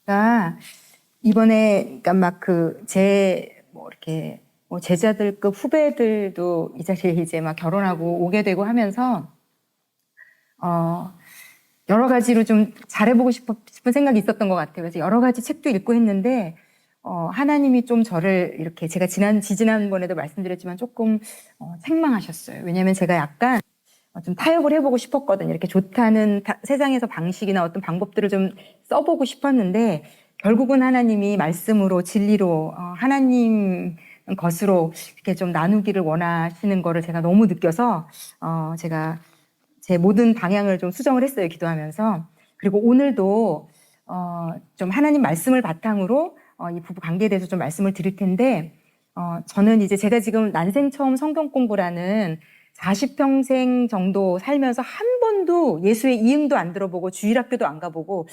그러니까 이번에 그러니까 막 이렇게 제자들급 후배들도 이 자리에 이제 막 결혼하고 오게 되고 하면서 여러 가지로 좀 잘해보고 싶은 생각이 있었던 것 같아요. 그래서 여러 가지 책도 읽고 했는데 하나님이 좀 저를 이렇게 제가 지지난번에도 말씀드렸지만 조금 책망하셨어요. 왜냐하면 제가 약간 좀 타협을 해보고 싶었거든요. 이렇게 좋다는 세상에서 방식이나 어떤 방법들을 좀 써보고 싶었는데 결국은 하나님이 말씀으로 진리로 하나님 것으로 이렇게 좀 나누기를 원하시는 거를 제가 너무 느껴서 제가 제 모든 방향을 좀 수정을 했어요. 기도하면서. 그리고 오늘도 좀 하나님 말씀을 바탕으로 이 부부 관계에 대해서 좀 말씀을 드릴 텐데 저는 이제 제가 지금 난생 처음 성경 공부라는 40평생 정도 살면서 한 번도 예수의 이응도 안 들어보고 주일학교도 안 가보고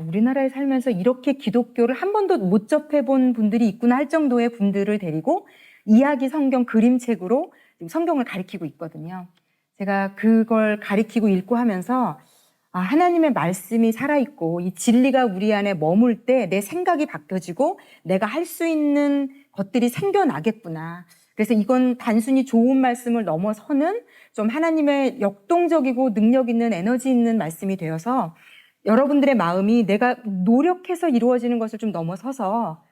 우리나라에 살면서 이렇게 기독교를 한 번도 못 접해본 분들이 있구나 할 정도의 분들을 데리고 이야기 성경 그림책으로 성경을 가리키고 있거든요. 제가 그걸 가리키고 읽고 하면서 하나님의 말씀이 살아있고 이 진리가 우리 안에 머물 때 내 생각이 바뀌어지고 내가 할 수 있는 것들이 생겨나겠구나. 그래서 이건 단순히 좋은 말씀을 넘어서는 좀 하나님의 역동적이고 능력 있는 에너지 있는 말씀이 되어서 여러분들의 마음이 내가 노력해서 이루어지는 것을 좀 넘어서서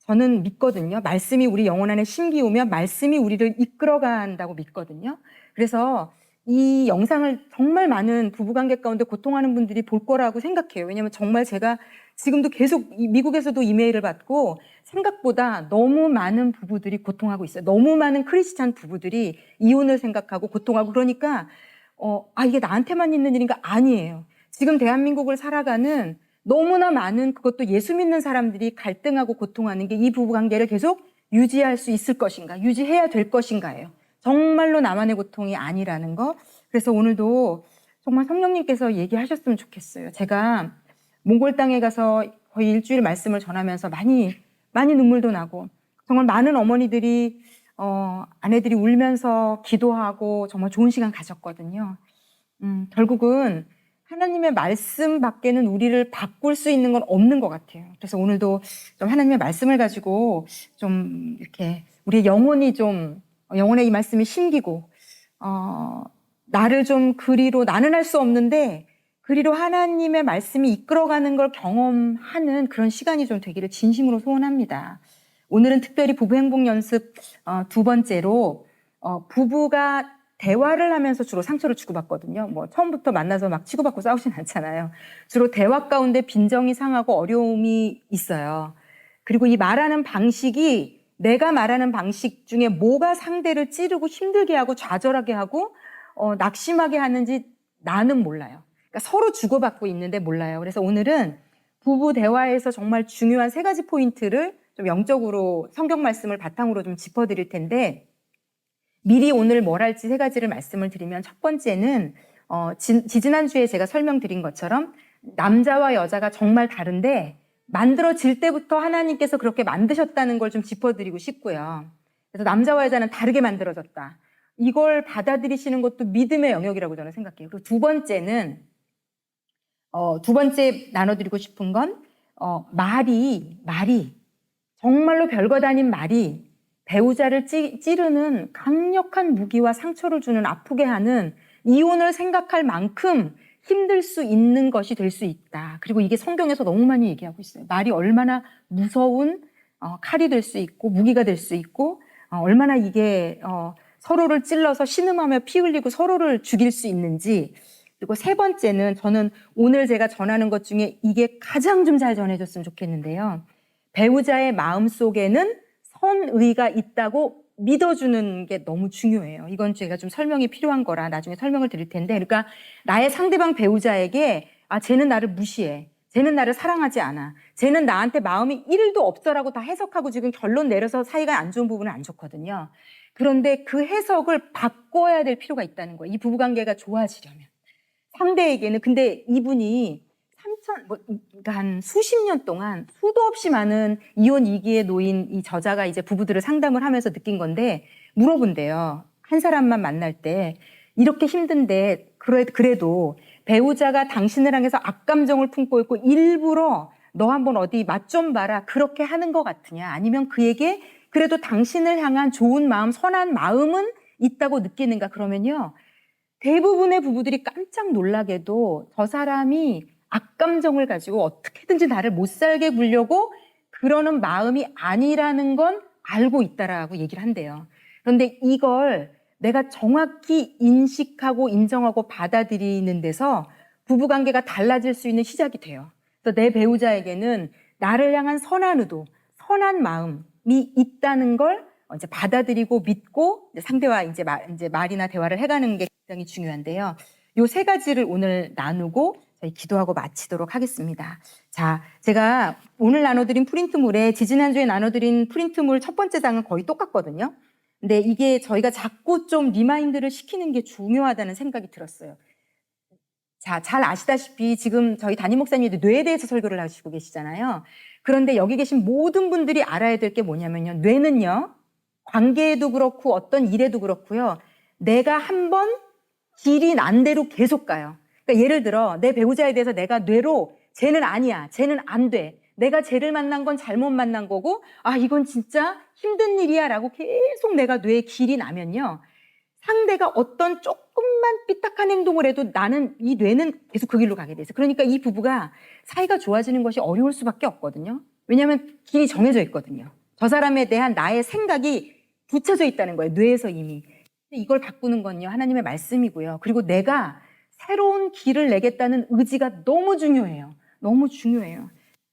저는 믿거든요. 말씀이 우리 영혼 안에 심기우면 말씀이 우리를 이끌어간다고 믿거든요. 그래서 이 영상을 정말 많은 부부관계 가운데 고통하는 분들이 볼 거라고 생각해요. 왜냐하면 정말 제가 지금도 계속 미국에서도 이메일을 받고 생각보다 너무 많은 부부들이 고통하고 있어요. 너무 많은 크리스찬 부부들이 이혼을 생각하고 고통하고 그러니까 이게 나한테만 있는 일인가? 아니에요. 지금 대한민국을 살아가는 너무나 많은 그것도 예수 믿는 사람들이 갈등하고 고통하는 게 이 부부관계를 계속 유지할 수 있을 것인가? 유지해야 될 것인가예요. 정말로 나만의 고통이 아니라는 거. 그래서 오늘도 정말 성령님께서 얘기하셨으면 좋겠어요. 제가 몽골 땅에 가서 거의 일주일 말씀을 전하면서 많이 눈물도 나고 정말 많은 어머니들이 아내들이 울면서 기도하고 정말 좋은 시간 가졌거든요. 결국은 하나님의 말씀 밖에는 우리를 바꿀 수 있는 건 없는 것 같아요. 그래서 오늘도 좀 하나님의 말씀을 가지고 좀 이렇게 우리 영혼이 좀 영혼의 이 말씀이 심기고 나를 좀 그리로 나는 할 수 없는데 그리로 하나님의 말씀이 이끌어가는 걸 경험하는 그런 시간이 좀 되기를 진심으로 소원합니다. 오늘은 특별히 부부 행복 연습 두 번째로 부부가 대화를 하면서 주로 상처를 주고받거든요. 처음부터 만나서 막 치고받고 싸우진 않잖아요. 주로 대화 가운데 빈정이 상하고 어려움이 있어요. 그리고 이 말하는 방식이 내가 말하는 방식 중에 뭐가 상대를 찌르고 힘들게 하고 좌절하게 하고 낙심하게 하는지 나는 몰라요. 그러니까 서로 주고받고 있는데 몰라요. 그래서 오늘은 부부 대화에서 정말 중요한 세 가지 포인트를 좀 영적으로 성경 말씀을 바탕으로 좀 짚어드릴 텐데 미리 오늘 뭘 할지 세 가지를 말씀을 드리면 첫 번째는 지지난주에 제가 설명드린 것처럼 남자와 여자가 정말 다른데 만들어질 때부터 하나님께서 그렇게 만드셨다는 걸 좀 짚어드리고 싶고요. 그래서 남자와 여자는 다르게 만들어졌다. 이걸 받아들이시는 것도 믿음의 영역이라고 저는 생각해요. 그리고 두 번째는 두 번째 나눠드리고 싶은 건 말이 정말로 별것 아닌 말이 배우자를 찌르는 강력한 무기와 상처를 주는 아프게 하는 이혼을 생각할 만큼 힘들 수 있는 것이 될 수 있다. 그리고 이게 성경에서 너무 많이 얘기하고 있어요. 말이 얼마나 무서운 칼이 될 수 있고 무기가 될 수 있고 얼마나 이게 서로를 찔러서 신음하며 피 흘리고 서로를 죽일 수 있는지. 그리고 세 번째는 저는 오늘 제가 전하는 것 중에 이게 가장 좀 잘 전해졌으면 좋겠는데요. 배우자의 마음속에는 선의가 있다고 믿어주는 게 너무 중요해요. 이건 제가 좀 설명이 필요한 거라 나중에 설명을 드릴 텐데, 그러니까 나의 상대방 배우자에게 쟤는 나를 무시해, 쟤는 나를 사랑하지 않아, 쟤는 나한테 마음이 1도 없어라고 다 해석하고 지금 결론 내려서 사이가 안 좋은 부분은 안 좋거든요. 그런데 그 해석을 바꿔야 될 필요가 있다는 거예요. 이 부부관계가 좋아지려면. 상대에게는. 근데 이분이 그러니까 한 수십 년 동안 수도 없이 많은 이혼 위기에 놓인 이 저자가 이제 부부들을 상담을 하면서 느낀 건데 물어본대요. 한 사람만 만날 때 이렇게 힘든데 그래도 배우자가 당신을 향해서 악감정을 품고 있고 일부러 너 한번 어디 맛 좀 봐라. 그렇게 하는 것 같으냐? 아니면 그에게 그래도 당신을 향한 좋은 마음, 선한 마음은 있다고 느끼는가? 그러면요. 대부분의 부부들이 깜짝 놀라게도 저 사람이 악감정을 가지고 어떻게든지 나를 못 살게 굴려고 그러는 마음이 아니라는 건 알고 있다라고 얘기를 한대요. 그런데 이걸 내가 정확히 인식하고 인정하고 받아들이는 데서 부부관계가 달라질 수 있는 시작이 돼요. 그래서 내 배우자에게는 나를 향한 선한 의도, 선한 마음이 있다는 걸 이제 받아들이고 믿고 상대와 이제 말이나 대화를 해가는 게 굉장히 중요한데요. 요 세 가지를 오늘 나누고 저희 기도하고 마치도록 하겠습니다. 자, 제가 오늘 나눠드린 프린트물에 지지난주에 나눠드린 프린트물 첫 번째 장은 거의 똑같거든요. 근데 이게 저희가 자꾸 좀 리마인드를 시키는 게 중요하다는 생각이 들었어요. 자, 잘 아시다시피 지금 저희 담임 목사님도 뇌에 대해서 설교를 하시고 계시잖아요. 그런데 여기 계신 모든 분들이 알아야 될 게 뭐냐면요. 뇌는요. 관계에도 그렇고 어떤 일에도 그렇고요. 내가 한번 길이 난 대로 계속 가요. 그러니까 예를 들어 내 배우자에 대해서 내가 뇌로 쟤는 아니야. 쟤는 안 돼. 내가 쟤를 만난 건 잘못 만난 거고 아 이건 진짜 힘든 일이야 라고 계속 내가 뇌에 길이 나면요. 상대가 어떤 조금만 삐딱한 행동을 해도 나는 이 뇌는 계속 그 길로 가게 돼 있어요. 그러니까 이 부부가 사이가 좋아지는 것이 어려울 수밖에 없거든요. 왜냐하면 길이 정해져 있거든요. 저 사람에 대한 나의 생각이 붙여져 있다는 거예요. 뇌에서 이미. 이걸 바꾸는 건요. 하나님의 말씀이고요. 그리고 내가 새로운 길을 내겠다는 의지가 너무 중요해요. 너무 중요해요.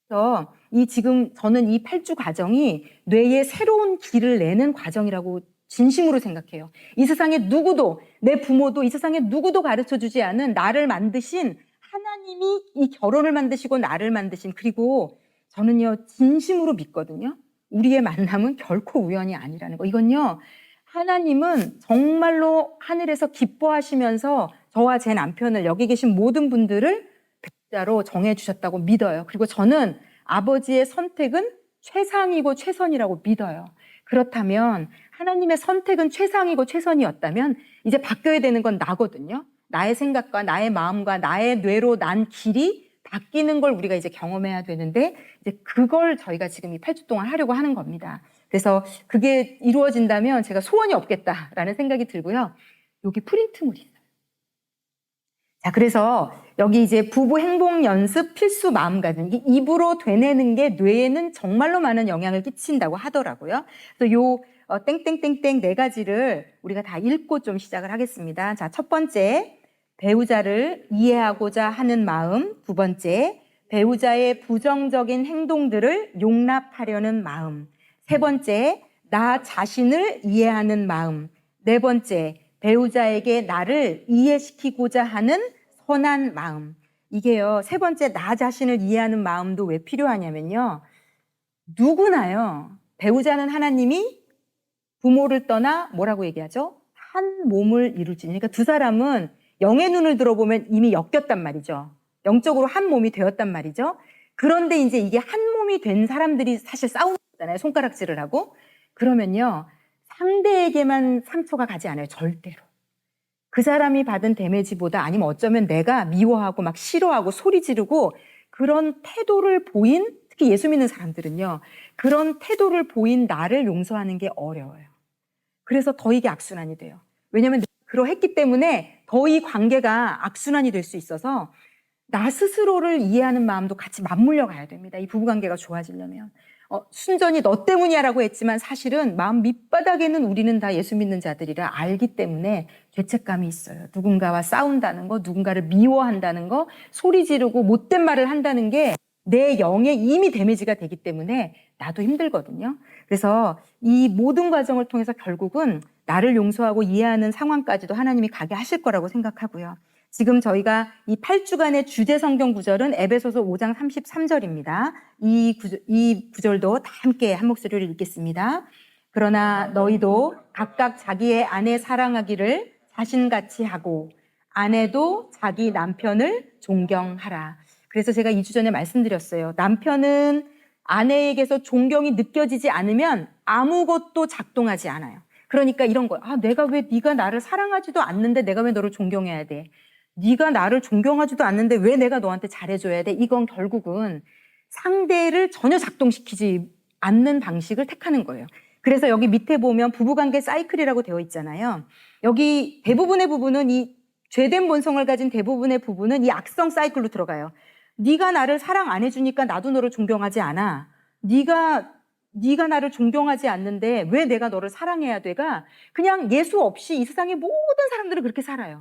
그래서 지금 저는 이 8주 과정이 뇌에 새로운 길을 내는 과정이라고 진심으로 생각해요. 이 세상에 누구도, 내 부모도 이 세상에 누구도 가르쳐주지 않은 나를 만드신 하나님이 이 결혼을 만드시고 나를 만드신, 그리고 저는요 진심으로 믿거든요. 우리의 만남은 결코 우연이 아니라는 거. 이건요 하나님은 정말로 하늘에서 기뻐하시면서 저와 제 남편을, 여기 계신 모든 분들을 배우자로 정해주셨다고 믿어요. 그리고 저는 아버지의 선택은 최상이고 최선이라고 믿어요. 그렇다면 하나님의 선택은 최상이고 최선이었다면 이제 바뀌어야 되는 건 나거든요. 나의 생각과 나의 마음과 나의 뇌로 난 길이 바뀌는 걸 우리가 이제 경험해야 되는데 이제 그걸 저희가 지금 이 8주 동안 하려고 하는 겁니다. 그래서 그게 이루어진다면 제가 소원이 없겠다라는 생각이 들고요. 여기 프린트물이 있어요. 자, 그래서 여기 이제 부부 행복 연습 필수 마음가짐, 입으로 되뇌는 게 뇌에는 정말로 많은 영향을 끼친다고 하더라고요. 그래서 요 땡땡땡땡 네 가지를 우리가 다 읽고 좀 시작을 하겠습니다. 자, 첫 번째, 배우자를 이해하고자 하는 마음. 두 번째, 배우자의 부정적인 행동들을 용납하려는 마음. 세 번째, 나 자신을 이해하는 마음. 네 번째, 배우자에게 나를 이해시키고자 하는 선한 마음. 이게요, 세 번째, 나 자신을 이해하는 마음도 왜 필요하냐면요. 누구나요, 배우자는 하나님이 부모를 떠나 뭐라고 얘기하죠? 한 몸을 이룰지. 그러니까 두 사람은 영의 눈을 들어보면 이미 엮였단 말이죠. 영적으로 한 몸이 되었단 말이죠. 그런데 이제 이게 한 몸이 된 사람들이 사실 싸우는 거잖아요. 손가락질을 하고. 그러면요, 상대에게만 상처가 가지 않아요. 절대로. 그 사람이 받은 데미지보다, 아니면 어쩌면 내가 미워하고 막 싫어하고 소리 지르고 그런 태도를 보인, 특히 예수 믿는 사람들은요, 그런 태도를 보인 나를 용서하는 게 어려워요. 그래서 더 이게 악순환이 돼요. 왜냐하면 그러했기 때문에 더 이 관계가 악순환이 될 수 있어서 나 스스로를 이해하는 마음도 같이 맞물려 가야 됩니다. 이 부부관계가 좋아지려면. 순전히 너 때문이야 라고 했지만 사실은 마음 밑바닥에는 우리는 다 예수 믿는 자들이라 알기 때문에 죄책감이 있어요. 누군가와 싸운다는 거, 누군가를 미워한다는 거, 소리 지르고 못된 말을 한다는 게 내 영에 이미 데미지가 되기 때문에 나도 힘들거든요. 그래서 이 모든 과정을 통해서 결국은 나를 용서하고 이해하는 상황까지도 하나님이 가게 하실 거라고 생각하고요. 지금 저희가 이 8주간의 주제 성경 구절은 에베소서 5장 33절입니다. 이 구절도 다 함께 한 목소리로 읽겠습니다. 그러나 너희도 각각 자기의 아내 사랑하기를 자신같이 하고 아내도 자기 남편을 존경하라. 그래서 제가 2주 전에 말씀드렸어요. 남편은 아내에게서 존경이 느껴지지 않으면 아무것도 작동하지 않아요. 그러니까 이런 거, 내가 왜 네가 나를 사랑하지도 않는데 내가 왜 너를 존경해야 돼? 네가 나를 존경하지도 않는데 왜 내가 너한테 잘해줘야 돼? 이건 결국은 상대를 전혀 작동시키지 않는 방식을 택하는 거예요. 그래서 여기 밑에 보면 부부관계 사이클이라고 되어 있잖아요. 여기 대부분의 부부는 이 죄된 본성을 가진 대부분의 부부는 이 악성 사이클로 들어가요. 네가 나를 사랑 안 해주니까 나도 너를 존경하지 않아. 네가 나를 존경하지 않는데 왜 내가 너를 사랑해야 돼가 그냥 예수 없이 이 세상의 모든 사람들은 그렇게 살아요.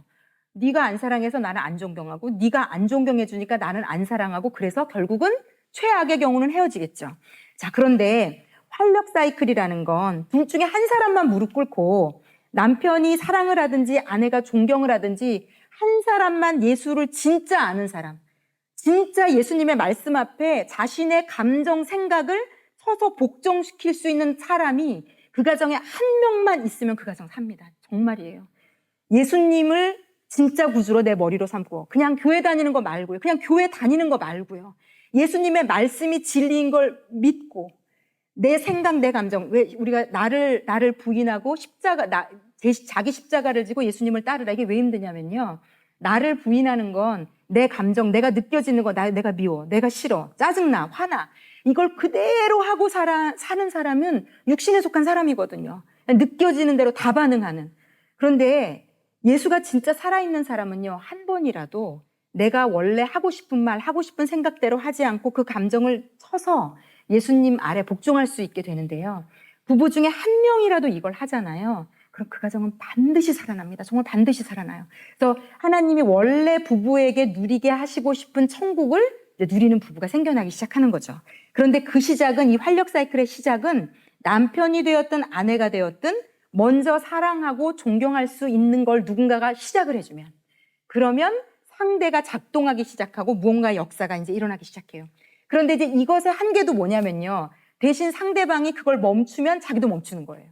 네가 안 사랑해서 나는 안 존경하고 네가 안 존경해 주니까 나는 안 사랑하고 그래서 결국은 최악의 경우는 헤어지겠죠. 자, 그런데 활력 사이클이라는 건 둘 중에 한 사람만 무릎 꿇고 남편이 사랑을 하든지 아내가 존경을 하든지 한 사람만 예수를 진짜 아는 사람, 진짜 예수님의 말씀 앞에 자신의 감정, 생각을 서서 복종시킬 수 있는 사람이 그 가정에 한 명만 있으면 그 가정 삽니다. 정말이에요. 예수님을 진짜 구주로 내 머리로 삼고 그냥 교회 다니는 거 말고요. 그냥 교회 다니는 거 말고요. 예수님의 말씀이 진리인 걸 믿고 내 생각, 내 감정, 왜 우리가 나를 부인하고 자기 십자가를 지고 예수님을 따르라. 이게 왜 힘드냐면요. 나를 부인하는 건 내 감정, 내가 느껴지는 거, 내가 미워, 내가 싫어, 짜증나, 화나. 이걸 그대로 하고 사는 사람은 육신에 속한 사람이거든요. 느껴지는 대로 다 반응하는. 그런데 예수가 진짜 살아있는 사람은요, 한 번이라도 내가 원래 하고 싶은 말, 하고 싶은 생각대로 하지 않고 그 감정을 쳐서 예수님 아래 복종할 수 있게 되는데요. 부부 중에 한 명이라도 이걸 하잖아요. 그럼 그 가정은 반드시 살아납니다. 정말 반드시 살아나요. 그래서 하나님이 원래 부부에게 누리게 하시고 싶은 천국을 누리는 부부가 생겨나기 시작하는 거죠. 그런데 그 시작은, 이 활력 사이클의 시작은 남편이 되었든 아내가 되었든 먼저 사랑하고 존경할 수 있는 걸 누군가가 시작을 해주면, 그러면 상대가 작동하기 시작하고 무언가 역사가 이제 일어나기 시작해요. 그런데 이제 이것의 한계도 뭐냐면요. 대신 상대방이 그걸 멈추면 자기도 멈추는 거예요.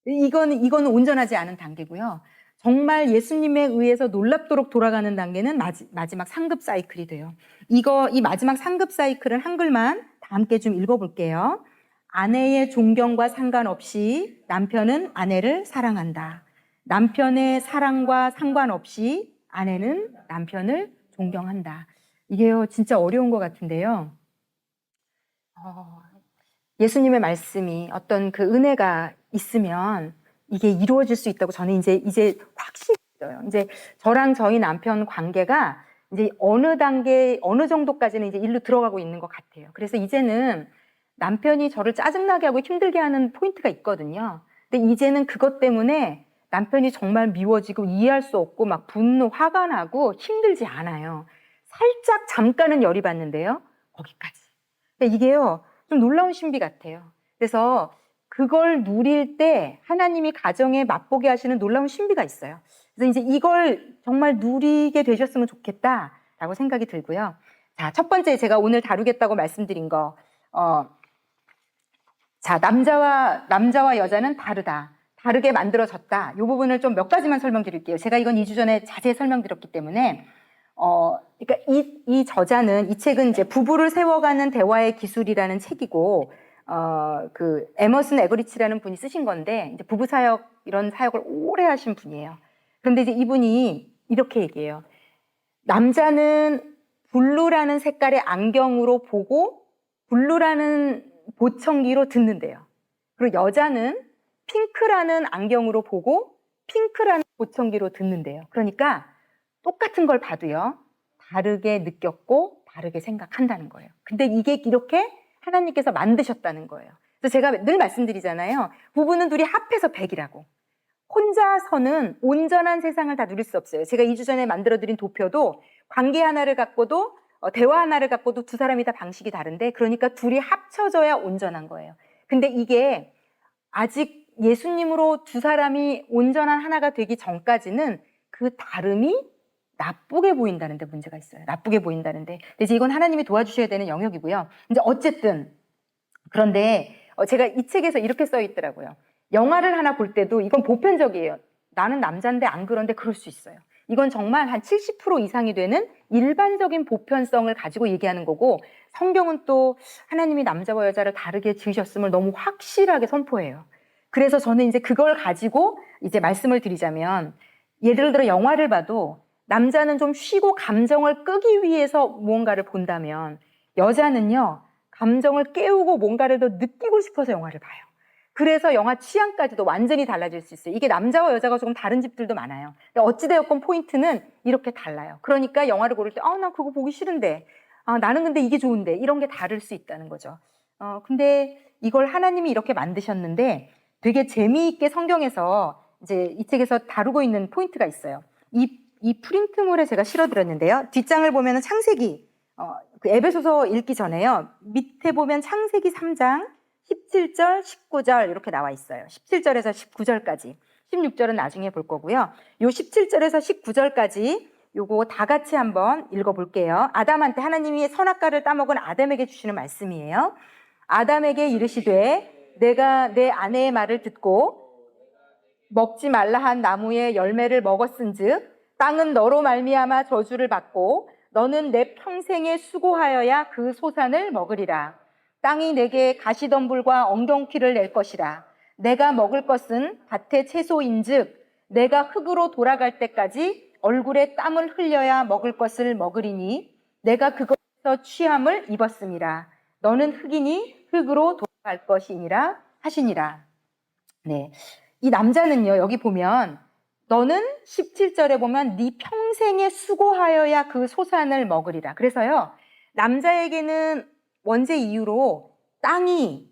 이거는 온전하지 않은 단계고요. 정말 예수님에 의해서 놀랍도록 돌아가는 단계는 마지막 상급 사이클이 돼요. 이 마지막 상급 사이클은 한글만 다 함께 좀 읽어볼게요. 아내의 존경과 상관없이 남편은 아내를 사랑한다. 남편의 사랑과 상관없이 아내는 남편을 존경한다. 이게요, 진짜 어려운 것 같은데요. 예수님의 말씀이 어떤 그 은혜가 있으면 이게 이루어질 수 있다고 저는 이제 확신이 있어요. 이제 저랑 저희 남편 관계가 이제 어느 단계, 어느 정도까지는 이제 일로 들어가고 있는 것 같아요. 그래서 이제는 남편이 저를 짜증나게 하고 힘들게 하는 포인트가 있거든요. 근데 이제는 그것 때문에 남편이 정말 미워지고 이해할 수 없고 막 분노, 화가 나고 힘들지 않아요. 살짝 잠깐은 열이 받는데요. 거기까지. 그러니까 이게요, 좀 놀라운 신비 같아요. 그래서 그걸 누릴 때 하나님이 가정에 맛보게 하시는 놀라운 신비가 있어요. 그래서 이제 이걸 정말 누리게 되셨으면 좋겠다라고 생각이 들고요. 자, 첫 번째 제가 오늘 다루겠다고 말씀드린 거, 자, 남자와 여자는 다르게 만들어졌다. 이 부분을 좀 몇 가지만 설명드릴게요. 제가 이건 2주 전에 자세히 설명드렸기 때문에, 그러니까 이 저자는, 이 책은 이제 부부를 세워가는 대화의 기술이라는 책이고, 그 에머슨 에거리치라는 분이 쓰신 건데, 이제 부부 사역, 이런 사역을 오래 하신 분이에요. 그런데 이제 이분이 이렇게 얘기해요. 남자는 블루라는 색깔의 안경으로 보고 블루라는 보청기로 듣는데요. 그리고 여자는 핑크라는 안경으로 보고 핑크라는 보청기로 듣는데요. 그러니까 똑같은 걸 봐도요, 다르게 느꼈고 다르게 생각한다는 거예요. 근데 이게 이렇게 하나님께서 만드셨다는 거예요. 그래서 제가 늘 말씀드리잖아요. 부부는 둘이 합해서 100이라고. 혼자서는 온전한 세상을 다 누릴 수 없어요. 제가 2주 전에 만들어드린 도표도 관계 하나를 갖고도 대화 하나를 갖고도 두 사람이 다 방식이 다른데, 그러니까 둘이 합쳐져야 온전한 거예요. 근데 이게 아직 예수님으로 두 사람이 온전한 하나가 되기 전까지는 그 다름이 나쁘게 보인다는데 문제가 있어요. 나쁘게 보인다는데. 근데 이제 이건 하나님이 도와주셔야 되는 영역이고요. 이제 어쨌든 그런데 제가 이 책에서 이렇게 써 있더라고요. 영화를 하나 볼 때도 이건 보편적이에요. 나는 남자인데 안 그런데 그럴 수 있어요. 이건 정말 한 70% 이상이 되는 일반적인 보편성을 가지고 얘기하는 거고, 성경은 또 하나님이 남자와 여자를 다르게 지으셨음을 너무 확실하게 선포해요. 그래서 저는 이제 그걸 가지고 이제 말씀을 드리자면, 예를 들어 영화를 봐도 남자는 좀 쉬고 감정을 끄기 위해서 무언가를 본다면, 여자는요, 감정을 깨우고 뭔가를 더 느끼고 싶어서 영화를 봐요. 그래서 영화 취향까지도 완전히 달라질 수 있어요. 이게 남자와 여자가 조금 다른 집들도 많아요. 어찌되었건 포인트는 이렇게 달라요. 그러니까 영화를 고를 때, 나 그거 보기 싫은데, 나는 근데 이게 좋은데, 이런 게 다를 수 있다는 거죠. 근데 이걸 하나님이 이렇게 만드셨는데 되게 재미있게 성경에서 이제 이 책에서 다루고 있는 포인트가 있어요. 이 프린트물에 제가 실어드렸는데요. 뒷장을 보면 창세기, 그 에베소서 읽기 전에요. 밑에 보면 창세기 3장 17절, 19절 이렇게 나와 있어요. 17절에서 19절까지. 16절은 나중에 볼 거고요. 요 17절에서 19절까지 요거 다 같이 한번 읽어볼게요. 아담한테 하나님이 선악과를 따먹은 아담에게 주시는 말씀이에요. 아담에게 이르시되 내가 내 아내의 말을 듣고 먹지 말라 한 나무의 열매를 먹었은즉 땅은 너로 말미암아 저주를 받고 너는 내 평생에 수고하여야 그 소산을 먹으리라. 땅이 내게 가시덤불과 엉겅퀴를 낼 것이라. 내가 먹을 것은 밭의 채소인즉 내가 흙으로 돌아갈 때까지 얼굴에 땀을 흘려야 먹을 것을 먹으리니 내가 그것에서 취함을 입었음이라. 너는 흙이니 흙으로 돌아갈 것이니라 하시니라. 네, 이 남자는요, 여기 보면 너는 17절에 보면 네 평생에 수고하여야 그 소산을 먹으리라. 그래서요, 남자에게는 원죄 이후로 땅이,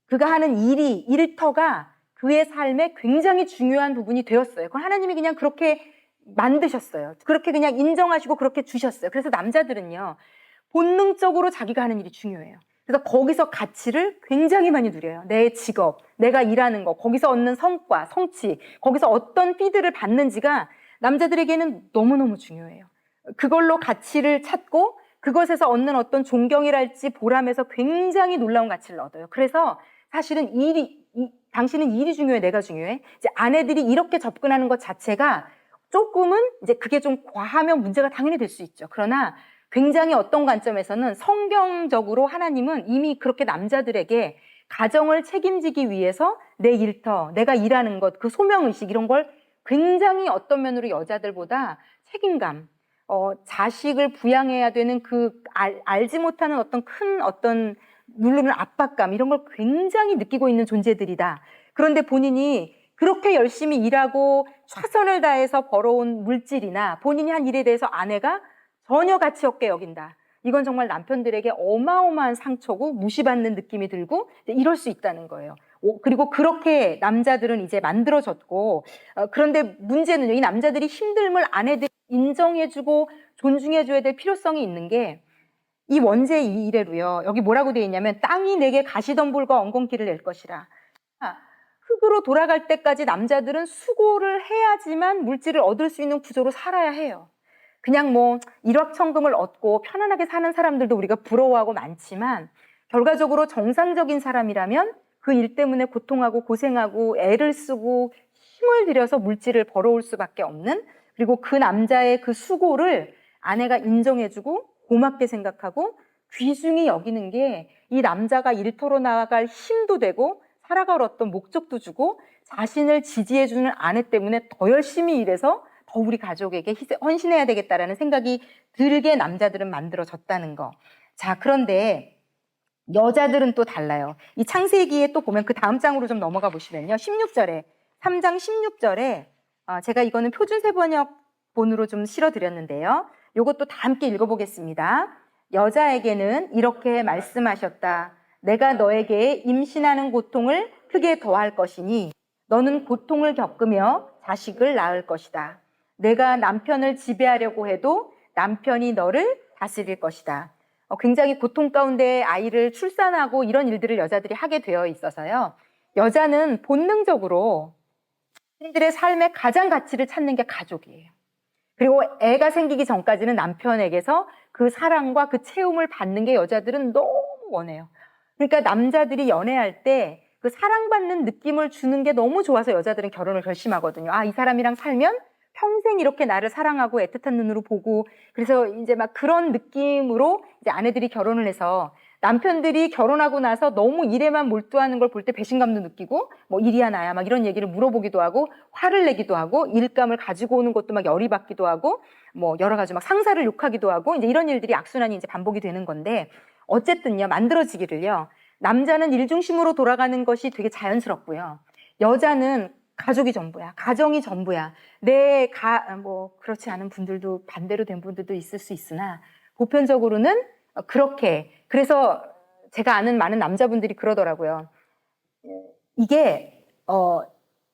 그가 하는 일터가 그의 삶에 굉장히 중요한 부분이 되었어요. 그건 하나님이 그냥 그렇게 만드셨어요. 그렇게 그냥 인정하시고 그렇게 주셨어요. 그래서 남자들은요, 본능적으로 자기가 하는 일이 중요해요. 그래서 거기서 가치를 굉장히 많이 누려요. 내 직업, 내가 일하는 거, 거기서 얻는 성과, 성취, 거기서 어떤 피드를 받는지가 남자들에게는 너무너무 중요해요. 그걸로 가치를 찾고 그것에서 얻는 어떤 존경이랄지 보람에서 굉장히 놀라운 가치를 얻어요. 그래서 사실은 당신은 일이 중요해, 내가 중요해? 이제 아내들이 이렇게 접근하는 것 자체가 조금은 이제 그게 좀 과하면 문제가 당연히 될 수 있죠. 그러나 굉장히 어떤 관점에서는 성경적으로 하나님은 이미 그렇게 남자들에게 가정을 책임지기 위해서 내 일터, 내가 일하는 것, 그 소명의식 이런 걸 굉장히 어떤 면으로 여자들보다 책임감, 자식을 부양해야 되는 그 알지 못하는 어떤 큰 어떤 누르는 압박감 이런 걸 굉장히 느끼고 있는 존재들이다. 그런데 본인이 그렇게 열심히 일하고 최선을 다해서 벌어온 물질이나 본인이 한 일에 대해서 아내가 전혀 가치 없게 여긴다. 이건 정말 남편들에게 어마어마한 상처고 무시받는 느낌이 들고 이럴 수 있다는 거예요. 그리고 그렇게 남자들은 이제 만들어졌고, 그런데 문제는 이 남자들이 힘듦을 아내들이 인정해주고 존중해줘야 될 필요성이 있는 게 이 원죄 이래로요. 여기 뭐라고 되어 있냐면 땅이 내게 가시덤불과 엉겅퀴를 낼 것이라. 흙으로 돌아갈 때까지 남자들은 수고를 해야지만 물질을 얻을 수 있는 구조로 살아야 해요. 그냥 뭐 일확천금을 얻고 편안하게 사는 사람들도 우리가 부러워하고 많지만 결과적으로 정상적인 사람이라면 그 일 때문에 고통하고 고생하고 애를 쓰고 힘을 들여서 물질을 벌어올 수밖에 없는, 그리고 그 남자의 그 수고를 아내가 인정해주고 고맙게 생각하고 귀중히 여기는 게 이 남자가 일터로 나아갈 힘도 되고 살아갈 어떤 목적도 주고 자신을 지지해주는 아내 때문에 더 열심히 일해서 더 우리 가족에게 헌신해야 되겠다라는 생각이 들게 남자들은 만들어졌다는 거. 자, 그런데 여자들은 또 달라요. 이 창세기에 또 보면 그 다음 장으로 좀 넘어가 보시면요. 16절에, 3장 16절에 제가 이거는 표준세번역본으로 좀 실어드렸는데요. 이것도 다 함께 읽어보겠습니다. 여자에게는 이렇게 말씀하셨다. 내가 너에게 임신하는 고통을 크게 더할 것이니 너는 고통을 겪으며 자식을 낳을 것이다. 내가 남편을 지배하려고 해도 남편이 너를 다스릴 것이다. 굉장히 고통 가운데 아이를 출산하고 이런 일들을 여자들이 하게 되어 있어서요. 여자는 본능적으로 자신들의 삶의 가장 가치를 찾는 게 가족이에요. 그리고 애가 생기기 전까지는 남편에게서 그 사랑과 그 채움을 받는 게 여자들은 너무 원해요. 그러니까 남자들이 연애할 때 그 사랑받는 느낌을 주는 게 너무 좋아서 여자들은 결혼을 결심하거든요. 이 사람이랑 살면 평생 이렇게 나를 사랑하고 애틋한 눈으로 보고, 그래서 이제 막 그런 느낌으로 이제 아내들이 결혼을 해서 남편들이 결혼하고 나서 너무 일에만 몰두하는 걸 볼 때 배신감도 느끼고 뭐 일이야 나야 막 이런 얘기를 물어보기도 하고 화를 내기도 하고 일감을 가지고 오는 것도 막 열이 받기도 하고 뭐 여러 가지 막 상사를 욕하기도 하고 이제 이런 일들이 악순환이 이제 반복이 되는 건데, 어쨌든요, 만들어지기를요. 남자는 일 중심으로 돌아가는 것이 되게 자연스럽고요. 여자는 가족이 전부야. 가정이 전부야. 뭐, 그렇지 않은 분들도 반대로 된 분들도 있을 수 있으나, 보편적으로는 그렇게. 그래서 제가 아는 많은 남자분들이 그러더라고요. 이게,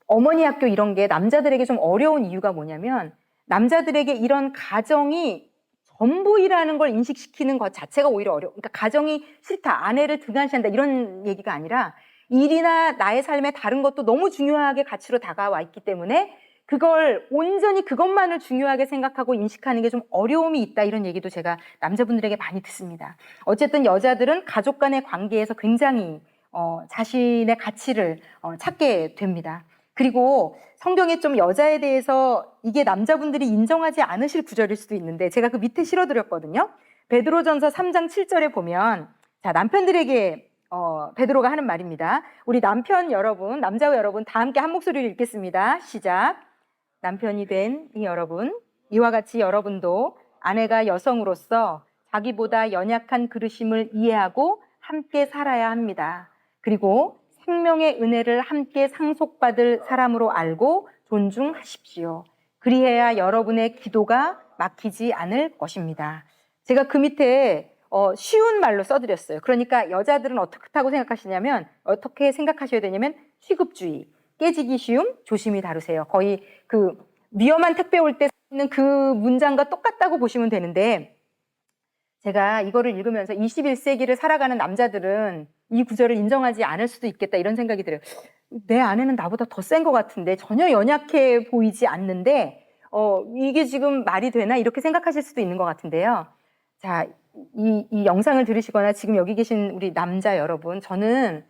어머니 학교 이런 게 남자들에게 좀 어려운 이유가 뭐냐면, 남자들에게 이런 가정이 전부이라는 걸 인식시키는 것 자체가 오히려 어려워. 그러니까 가정이 싫다, 아내를 등한시한다 이런 얘기가 아니라 일이나 나의 삶의 다른 것도 너무 중요하게 가치로 다가와 있기 때문에 그걸 온전히 그것만을 중요하게 생각하고 인식하는 게 좀 어려움이 있다 이런 얘기도 제가 남자분들에게 많이 듣습니다. 어쨌든 여자들은 가족 간의 관계에서 굉장히 자신의 가치를 찾게 됩니다. 그리고 성경에 좀 여자에 대해서 이게 남자분들이 인정하지 않으실 구절일 수도 있는데 제가 그 밑에 실어드렸거든요. 베드로전서 3장 7절에 보면 자 남편들에게 베드로가 하는 말입니다. 우리 남편 여러분, 남자 여러분 다 함께 한 목소리로 읽겠습니다. 시작. 남편이 된 이 여러분, 이와 같이 여러분도 아내가 여성으로서 자기보다 연약한 그릇임을 이해하고 함께 살아야 합니다. 그리고 생명의 은혜를 함께 상속받을 사람으로 알고 존중하십시오. 그리해야 여러분의 기도가 막히지 않을 것입니다. 제가 그 밑에 쉬운 말로 써드렸어요. 그러니까 여자들은 어떻다고 생각하시냐면 어떻게 생각하셔야 되냐면 취급주의, 깨지기 쉬움, 조심히 다루세요. 거의 그 위험한 택배 올 때 쓰는 그 문장과 똑같다고 보시면 되는데 제가 이거를 읽으면서 21세기를 살아가는 남자들은 이 구절을 인정하지 않을 수도 있겠다 이런 생각이 들어요. 내 아내는 나보다 더 센 것 같은데 전혀 연약해 보이지 않는데 이게 지금 말이 되나 이렇게 생각하실 수도 있는 것 같은데요. 자, 이 영상을 들으시거나 지금 여기 계신 우리 남자 여러분, 저는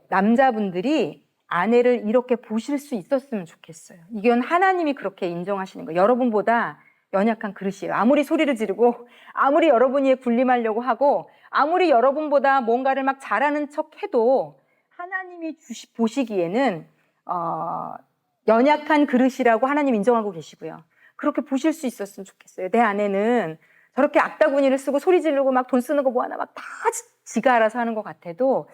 남자분들이 아내를 이렇게 보실 수 있었으면 좋겠어요. 이건 하나님이 그렇게 인정하시는 거예요. 여러분보다 연약한 그릇이에요. 아무리 소리를 지르고 아무리 여러분이 군림하려고 하고 아무리 여러분보다 뭔가를 막 잘하는 척 해도 하나님이 보시기에는 연약한 그릇이라고 하나님 인정하고 계시고요. 그렇게 보실 수 있었으면 좋겠어요. 내 아내는 저렇게 악다구니를 쓰고 소리 지르고 막 돈 쓰는 거 뭐 하나 막 다 지가 알아서 하는 것 같아도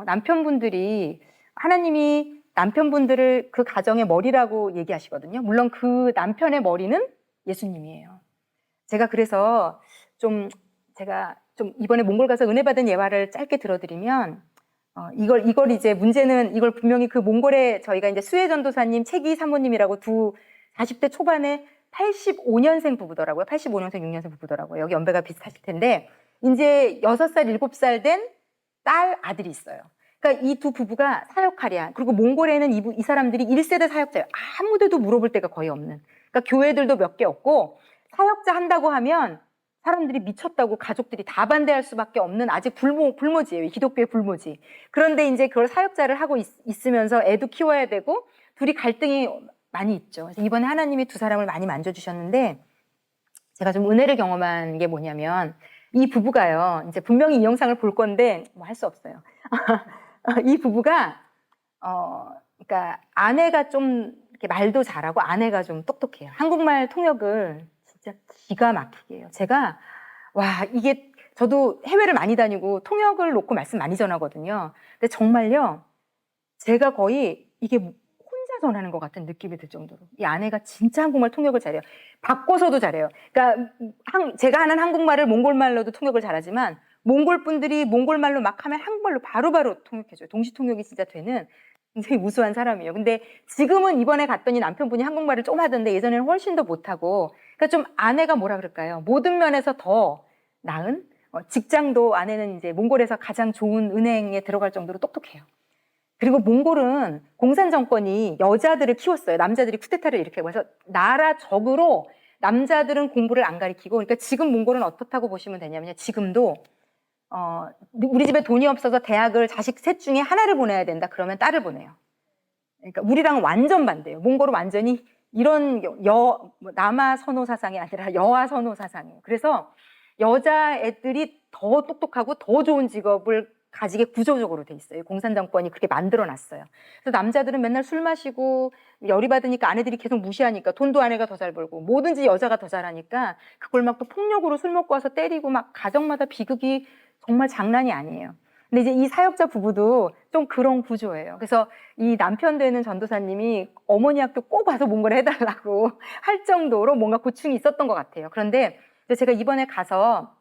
남편분들이 하나님이 남편분들을 그 가정의 머리라고 얘기하시거든요. 물론 그 남편의 머리는 예수님이에요. 제가 그래서 제가 좀 이번에 몽골 가서 은혜 받은 예화를 짧게 들어드리면 이걸 이제 문제는 이걸 분명히 그 몽골에 저희가 이제 수혜 전도사님 채기 사모님이라고 40대 초반에 85년생 부부더라고요. 85년생, 6년생 부부더라고요. 여기 연배가 비슷하실 텐데 이제 6살, 7살 된 딸, 아들이 있어요. 그러니까 이 두 부부가 사역하랴. 그리고 몽골에는 이 사람들이 1세대 사역자예요. 아무데도 물어볼 데가 거의 없는. 그러니까 교회들도 몇 개 없고 사역자 한다고 하면 사람들이 미쳤다고 가족들이 다 반대할 수밖에 없는 아직 불모지예요. 기독교의 불모지. 그런데 이제 그걸 사역자를 하고 있으면서 애도 키워야 되고 둘이 갈등이 많이 있죠. 그래서 이번에 하나님이 두 사람을 많이 만져주셨는데 제가 좀 은혜를 경험한 게 뭐냐면 이 부부가요. 이제 분명히 이 영상을 볼 건데 뭐 할 수 없어요. 이 부부가 그러니까 아내가 좀 이렇게 말도 잘하고 아내가 좀 똑똑해요. 한국말 통역을 진짜 기가 막히게 해요. 제가 이게 저도 해외를 많이 다니고 통역을 놓고 말씀 많이 전하거든요. 근데 정말요. 제가 거의 이게 혼자 전하는 것 같은 느낌이 들 정도로 이 아내가 진짜 한국말 통역을 잘해요. 바꿔서도 잘해요. 그러니까 제가 하는 한국말을 몽골말로도 통역을 잘하지만 몽골 분들이 몽골말로 막 하면 한국말로 바로바로 통역해줘요. 동시 통역이 진짜 되는 굉장히 우수한 사람이에요. 근데 지금은 이번에 갔더니 남편분이 한국말을 좀 하던데 예전에는 훨씬 더 못하고 그러니까 좀 아내가 뭐라 그럴까요? 모든 면에서 더 나은 직장도 아내는 이제 몽골에서 가장 좋은 은행에 들어갈 정도로 똑똑해요. 그리고 몽골은 공산 정권이 여자들을 키웠어요. 남자들이 쿠데타를 일으키고 해서 나라 적으로 남자들은 공부를 안 가르치고 그러니까 지금 몽골은 어떻다고 보시면 되냐면요. 지금도 우리 집에 돈이 없어서 대학을 자식 셋 중에 하나를 보내야 된다. 그러면 딸을 보내요. 그러니까 우리랑 완전 반대예요. 몽골은 완전히 이런 남아 선호 사상이 아니라 여아 선호 사상이에요. 그래서 여자애들이 더 똑똑하고 더 좋은 직업을 가지게 구조적으로 돼 있어요. 공산정권이 그렇게 만들어 놨어요. 그래서 남자들은 맨날 술 마시고 열이 받으니까 아내들이 계속 무시하니까 돈도 아내가 더 잘 벌고 뭐든지 여자가 더 잘하니까 그걸 막 또 폭력으로 술 먹고 와서 때리고 막 가정마다 비극이 정말 장난이 아니에요. 근데 이제 이 사역자 부부도 좀 그런 구조예요. 그래서 이 남편 되는 전도사님이 어머니 학교 꼭 와서 뭔가를 해달라고 할 정도로 뭔가 고충이 있었던 것 같아요. 그런데 제가 이번에 가서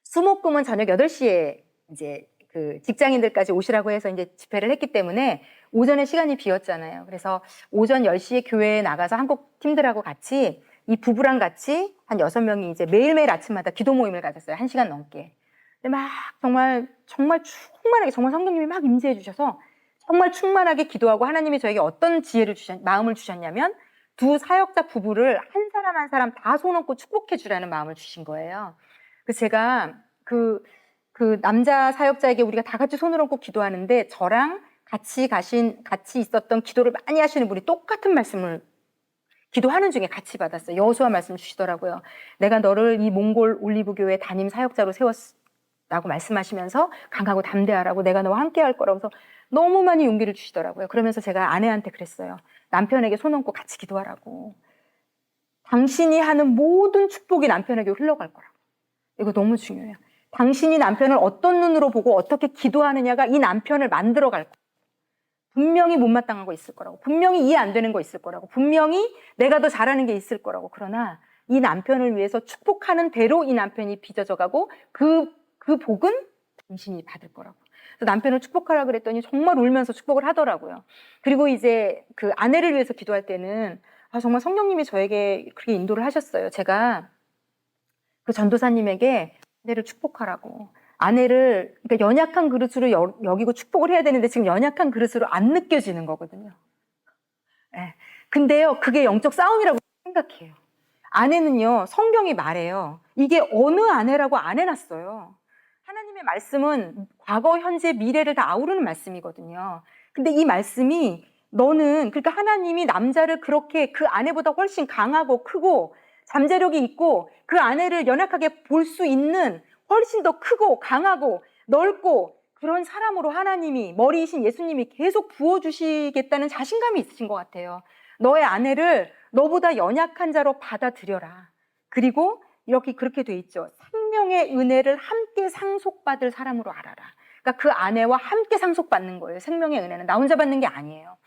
수목금은 저녁 8시에 이제 그 직장인들까지 오시라고 해서 이제 집회를 했기 때문에 오전에 시간이 비었잖아요. 그래서 오전 10시에 교회에 나가서 한국 팀들하고 같이 이 부부랑 같이 한 6명이 이제 매일매일 아침마다 기도 모임을 가졌어요. 1시간 넘게. 근데 막 정말 충만하게 정말 성령님이 막 임재해 주셔서 정말 충만하게 기도하고 하나님이 저에게 어떤 지혜를 마음을 주셨냐면 두 사역자 부부를 한 사람 한 사람 다 손 얹고 축복해 주라는 마음을 주신 거예요. 그래서 제가 그 남자 사역자에게 우리가 다 같이 손을 얹고 기도하는데 저랑 같이 있었던 기도를 많이 하시는 분이 똑같은 말씀을 기도하는 중에 같이 받았어요. 여호수아 말씀 주시더라고요. 내가 너를 이 몽골 올리브교회 담임 사역자로 세웠다고 말씀하시면서 강하고 담대하라고 내가 너와 함께 할 거라고 해서 너무 많이 용기를 주시더라고요. 그러면서 제가 아내한테 그랬어요. 남편에게 손 얹고 같이 기도하라고. 당신이 하는 모든 축복이 남편에게 흘러갈 거라고. 이거 너무 중요해요. 당신이 남편을 어떤 눈으로 보고 어떻게 기도하느냐가 이 남편을 만들어 갈 거예요. 분명히 못마땅한 거 있을 거라고. 분명히 이해 안 되는 거 있을 거라고. 분명히 내가 더 잘하는 게 있을 거라고. 그러나 이 남편을 위해서 축복하는 대로 이 남편이 빚어져 가고 그 복은 당신이 받을 거라고. 그래서 남편을 축복하라 그랬더니 정말 울면서 축복을 하더라고요. 그리고 이제 그 아내를 위해서 기도할 때는 정말 성령님이 저에게 그렇게 인도를 하셨어요. 제가 그 전도사님에게 아내를 축복하라고. 아내를 그러니까 연약한 그릇으로 여기고 축복을 해야 되는데 지금 연약한 그릇으로 안 느껴지는 거거든요. 네. 근데요, 그게 영적 싸움이라고 생각해요. 아내는요, 성경이 말해요. 이게 어느 아내라고 안 해놨어요. 하나님의 말씀은 과거, 현재, 미래를 다 아우르는 말씀이거든요. 근데 이 말씀이 그러니까 하나님이 남자를 그렇게 그 아내보다 훨씬 강하고 크고 잠재력이 있고 그 아내를 연약하게 볼 수 있는 훨씬 더 크고 강하고 넓고 그런 사람으로 하나님이 머리이신 예수님이 계속 부어주시겠다는 자신감이 있으신 것 같아요. 너의 아내를 너보다 연약한 자로 받아들여라. 그리고 그렇게 돼 있죠. 생명의 은혜를 함께 상속받을 사람으로 알아라. 그러니까 그 아내와 함께 상속받는 거예요. 생명의 은혜는 나 혼자 받는 게 아니에요.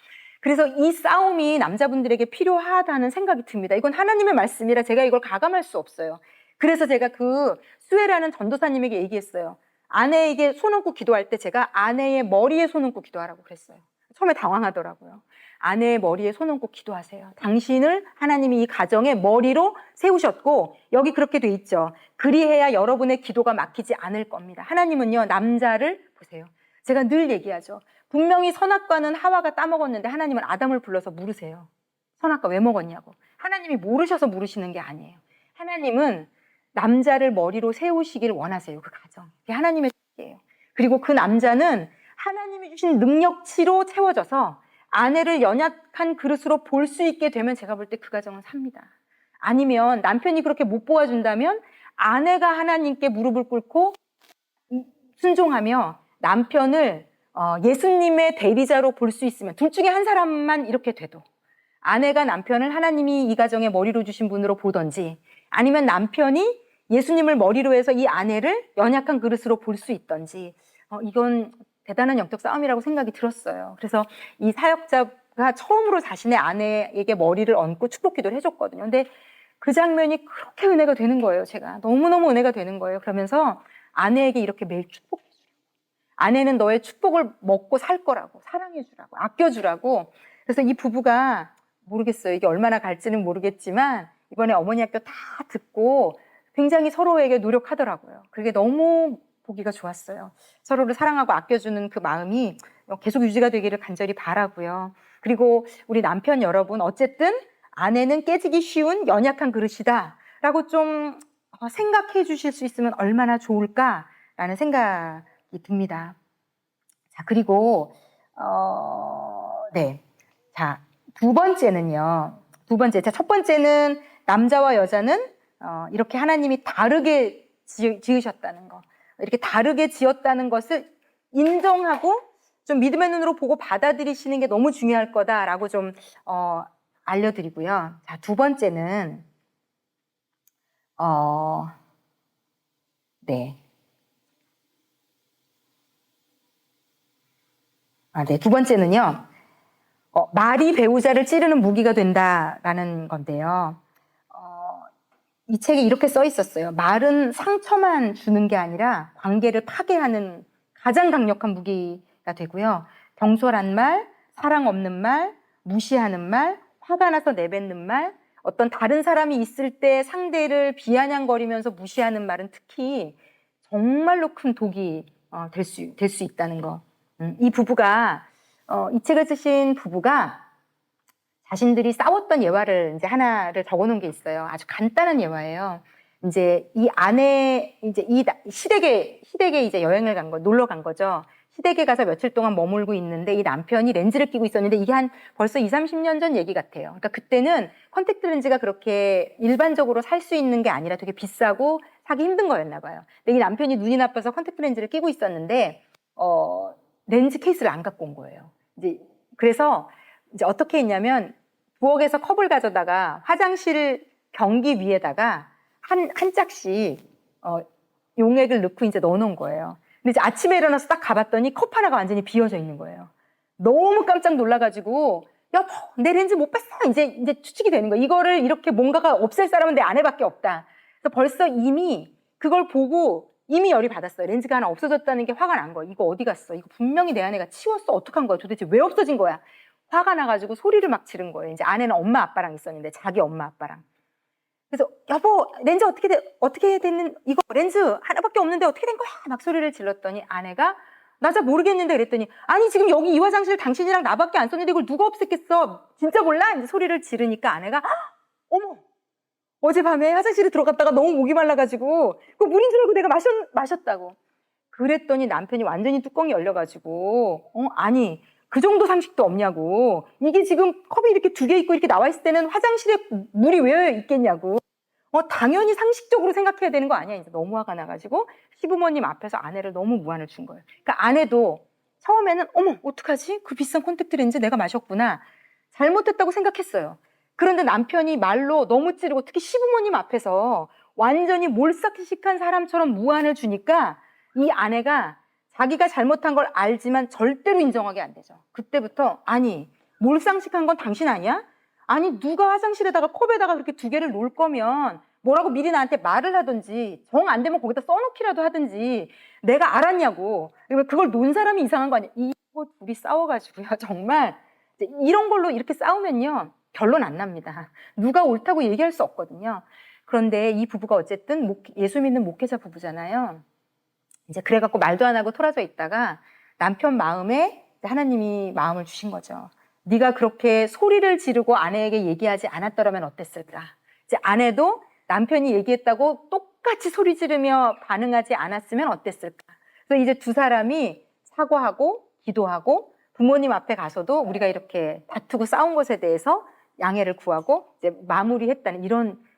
그래서 이 싸움이 남자분들에게 필요하다는 생각이 듭니다. 이건 하나님의 말씀이라 제가 이걸 가감할 수 없어요. 그래서 제가 그 수혜라는 전도사님에게 얘기했어요. 아내에게 손 얹고 기도할 때 제가 아내의 머리에 손 얹고 기도하라고 그랬어요. 처음에 당황하더라고요. 아내의 머리에 손 얹고 기도하세요. 당신을 하나님이 이 가정의 머리로 세우셨고 여기 그렇게 돼 있죠. 그리해야 여러분의 기도가 막히지 않을 겁니다. 하나님은요, 남자를 보세요. 제가 늘 얘기하죠. 분명히 선악과는 하와가 따먹었는데 하나님은 아담을 불러서 물으세요. 선악과 왜 먹었냐고. 하나님이 모르셔서 물으시는 게 아니에요. 하나님은 남자를 머리로 세우시길 원하세요. 그 가정. 그게 하나님의 뜻이에요. 그리고 그 남자는 하나님이 주신 능력치로 채워져서 아내를 연약한 그릇으로 볼 수 있게 되면 제가 볼 때 그 가정은 삽니다. 아니면 남편이 그렇게 못 보아준다면 아내가 하나님께 무릎을 꿇고 순종하며 남편을 예수님의 대리자로 볼 수 있으면 둘 중에 한 사람만 이렇게 돼도 아내가 남편을 하나님이 이 가정의 머리로 주신 분으로 보던지 아니면 남편이 예수님을 머리로 해서 이 아내를 연약한 그릇으로 볼 수 있던지 이건 대단한 영적 싸움이라고 생각이 들었어요. 그래서 이 사역자가 처음으로 자신의 아내에게 머리를 얹고 축복 기도를 해줬거든요. 근데 그 장면이 그렇게 은혜가 되는 거예요. 제가 너무너무 은혜가 되는 거예요. 그러면서 아내에게 이렇게 매일 축복해줘요. 아내는 너의 축복을 먹고 살 거라고, 사랑해주라고, 아껴주라고. 그래서 이 부부가 모르겠어요. 이게 얼마나 갈지는 모르겠지만 이번에 어머니 학교 다 듣고 굉장히 서로에게 노력하더라고요. 그게 너무 보기가 좋았어요. 서로를 사랑하고 아껴주는 그 마음이 계속 유지가 되기를 간절히 바라고요. 그리고 우리 남편 여러분, 어쨌든 아내는 깨지기 쉬운 연약한 그릇이다 라고 좀 생각해 주실 수 있으면 얼마나 좋을까라는 생각이 듭니다. 자, 그리고 네. 자, 두 번째는요. 자, 첫 번째는 남자와 여자는 이렇게 하나님이 다르게 지으셨다는 거. 이렇게 다르게 지었다는 것을 인정하고 좀 믿음의 눈으로 보고 받아들이시는 게 너무 중요할 거다라고 좀 알려드리고요. 자, 두 번째는 네. 네. 두 번째는요. 말이 배우자를 찌르는 무기가 된다라는 건데요. 이 책에 이렇게 써 있었어요. 말은 상처만 주는 게 아니라 관계를 파괴하는 가장 강력한 무기가 되고요. 경솔한 말, 사랑 없는 말, 무시하는 말, 화가 나서 내뱉는 말, 어떤 다른 사람이 있을 때 상대를 비아냥거리면서 무시하는 말은 특히 정말로 큰 독이 될 수 있다는 거. 이 부부가 이 책을 쓰신 부부가 자신들이 싸웠던 예화를 이제 하나를 적어놓은 게 있어요. 아주 간단한 예화예요. 이제 이 아내 이제 이 시댁에 이제 여행을 간 거, 놀러 간 거죠. 시댁에 가서 며칠 동안 머물고 있는데 이 남편이 렌즈를 끼고 있었는데 이게 한 벌써 20, 30년 전 얘기 같아요. 그러니까 그때는 컨택트 렌즈가 그렇게 일반적으로 살 수 있는 게 아니라 되게 비싸고 사기 힘든 거였나 봐요. 근데 이 남편이 눈이 나빠서 컨택트 렌즈를 끼고 있었는데 렌즈 케이스를 안 갖고 온 거예요. 이제 그래서 이제 어떻게 했냐면 부엌에서 컵을 가져다가 화장실 변기 위에다가 한 짝씩 용액을 넣고 이제 넣어놓은 거예요. 근데 이제 아침에 일어나서 딱 가봤더니 컵 하나가 완전히 비어져 있는 거예요. 너무 깜짝 놀라가지고 여보 내 렌즈 못 봤어 이제 추측이 되는 거예요. 이거를 이렇게 뭔가가 없앨 사람은 내 아내밖에 없다. 그래서 벌써 이미 그걸 보고 이미 열이 받았어요. 렌즈가 하나 없어졌다는 게 화가 난 거예요. 이거 어디 갔어? 이거 분명히 내 아내가 치웠어. 어떡한 거야? 도대체 왜 없어진 거야? 화가 나가지고 소리를 막 지른 거예요. 이제 아내는 엄마 아빠랑 있었는데 자기 엄마 아빠랑. 그래서 여보 렌즈 어떻게 됐는 이거 렌즈 하나밖에 없는데 어떻게 된 거야? 막 소리를 질렀더니 아내가 나 잘 모르겠는데 그랬더니 아니 지금 여기 이 화장실 당신이랑 나밖에 안 썼는데 이걸 누가 없앴겠어? 진짜 몰라? 이제 소리를 지르니까 아내가 어머 어젯밤에 화장실에 들어갔다가 너무 목이 말라가지고 그 물인 줄 알고 내가 마셨다고. 그랬더니 남편이 완전히 뚜껑이 열려가지고 아니 그 정도 상식도 없냐고. 이게 지금 컵이 이렇게 두 개 있고 이렇게 나와 있을 때는 화장실에 물이 왜 있겠냐고. 당연히 상식적으로 생각해야 되는 거 아니야. 이제 너무 화가 나가지고 시부모님 앞에서 아내를 너무 무안을 준 거예요. 그러니까 아내도 처음에는 어머 어떡하지? 그 비싼 콘택트 렌즈 내가 마셨구나. 잘못했다고 생각했어요. 그런데 남편이 말로 너무 찌르고 특히 시부모님 앞에서 완전히 몰삭식한 사람처럼 무안을 주니까 이 아내가 자기가 잘못한 걸 알지만 절대로 인정하게 안 되죠. 그때부터 아니 몰상식한 건 당신 아니야? 아니 누가 화장실에다가 컵에다가 그렇게 두 개를 놓을 거면 뭐라고 미리 나한테 말을 하든지 정 안 되면 거기다 써놓기라도 하든지 내가 알았냐고. 그걸 논 사람이 이상한 거 아니야. 이거 둘이 싸워가지고요. 정말 이런 걸로 이렇게 싸우면요. 결론 안 납니다. 누가 옳다고 얘기할 수 없거든요. 그런데 이 부부가 어쨌든 예수 믿는 목회자 부부잖아요. 이제 그래갖고 말도 안 하고 토라져 있다가 남편 마음에 하나님이 마음을 주신 거죠. 네가 그렇게 소리를 지르고 아내에게 얘기하지 않았더라면 어땠을까? 이제 아내도 남편이 얘기했다고 똑같이 소리 지르며 반응하지 않았으면 어땠을까? 그래서 이제 두 사람이 사과하고 기도하고 부모님 앞에 가서도 우리가 이렇게 다투고 싸운 것에 대해서 양해를 구하고 이제 마무리했다는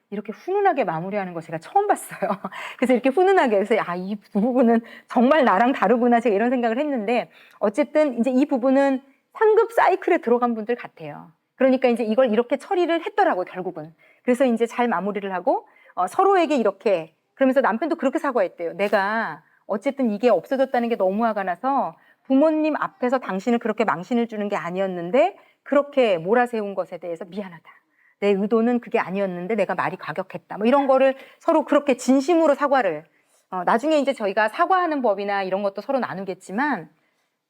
이렇게 훈훈하게 마무리하는 거 제가 처음 봤어요. 그래서 이렇게 훈훈하게 해서 이 부부는 정말 나랑 다르구나 제가 이런 생각을 했는데 어쨌든 이제 이 부부는 상급 사이클에 들어간 분들 같아요. 그러니까 이제 이걸 이렇게 처리를 했더라고요, 결국은. 그래서 이제 잘 마무리를 하고 서로에게 이렇게 그러면서 남편도 그렇게 사과했대요. 내가 어쨌든 이게 없어졌다는 게 너무 화가 나서 부모님 앞에서 당신을 그렇게 망신을 주는 게 아니었는데 그렇게 몰아세운 것에 대해서 미안하다. 내 의도는 그게 아니었는데 내가 말이 과격했다. 뭐 이런 거를 서로 그렇게 진심으로 사과를 나중에 이제 저희가 사과하는 법이나 이런 것도 서로 나누겠지만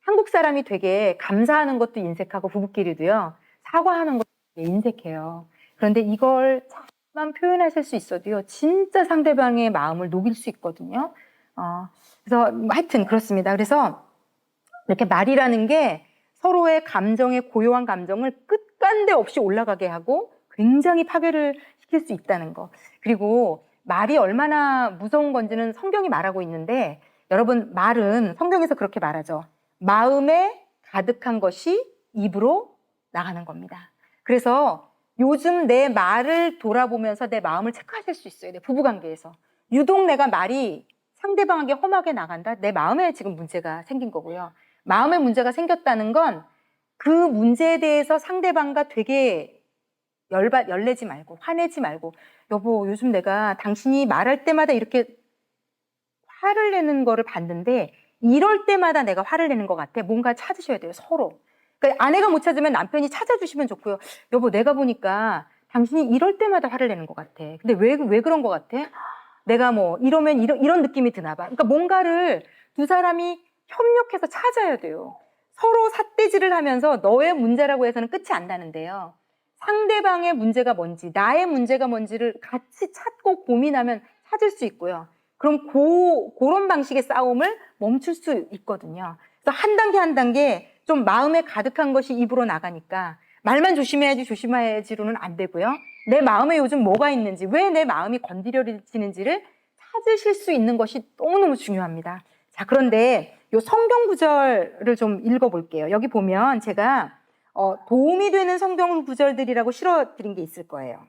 한국 사람이 되게 감사하는 것도 인색하고 부부끼리도요. 사과하는 것도 되게 인색해요. 그런데 이걸 잘만 표현하실 수 있어도요. 진짜 상대방의 마음을 녹일 수 있거든요. 그래서 하여튼 그렇습니다. 그래서 이렇게 말이라는 게 서로의 감정의 고요한 감정을 끝간데 없이 올라가게 하고 굉장히 파괴를 시킬 수 있다는 거. 그리고 말이 얼마나 무서운 건지는 성경이 말하고 있는데 여러분 말은 성경에서 그렇게 말하죠. 마음에 가득한 것이 입으로 나가는 겁니다. 그래서 요즘 내 말을 돌아보면서 내 마음을 체크하실 수 있어요. 내 부부관계에서. 유독 내가 말이 상대방에게 험하게 나간다? 내 마음에 지금 문제가 생긴 거고요. 마음에 문제가 생겼다는 건 그 문제에 대해서 상대방과 되게 열내지 말고 화내지 말고 여보 요즘 내가 당신이 말할 때마다 이렇게 화를 내는 거를 봤는데 이럴 때마다 내가 화를 내는 것 같아. 뭔가 찾으셔야 돼요, 서로. 그러니까 아내가 못 찾으면 남편이 찾아주시면 좋고요. 여보, 내가 보니까 당신이 이럴 때마다 화를 내는 것 같아. 근데 왜 그런 것 같아? 내가 뭐 이러면 이런 느낌이 드나 봐. 그러니까 뭔가를 두 사람이 협력해서 찾아야 돼요. 서로 삿대질을 하면서 너의 문제라고 해서는 끝이 안 나는데요. 상대방의 문제가 뭔지, 나의 문제가 뭔지를 같이 찾고 고민하면 찾을 수 있고요. 그럼 그런 방식의 싸움을 멈출 수 있거든요. 그래서 한 단계 한 단계 좀 마음에 가득한 것이 입으로 나가니까 말만 조심해야지로는 안 되고요. 내 마음에 요즘 뭐가 있는지, 왜 내 마음이 건드려지는지를 찾으실 수 있는 것이 너무너무 중요합니다. 자, 그런데 이 성경 구절을 좀 읽어볼게요. 여기 보면 제가 도움이 되는 성경 구절들이라고 실어드린 게 있을 거예요.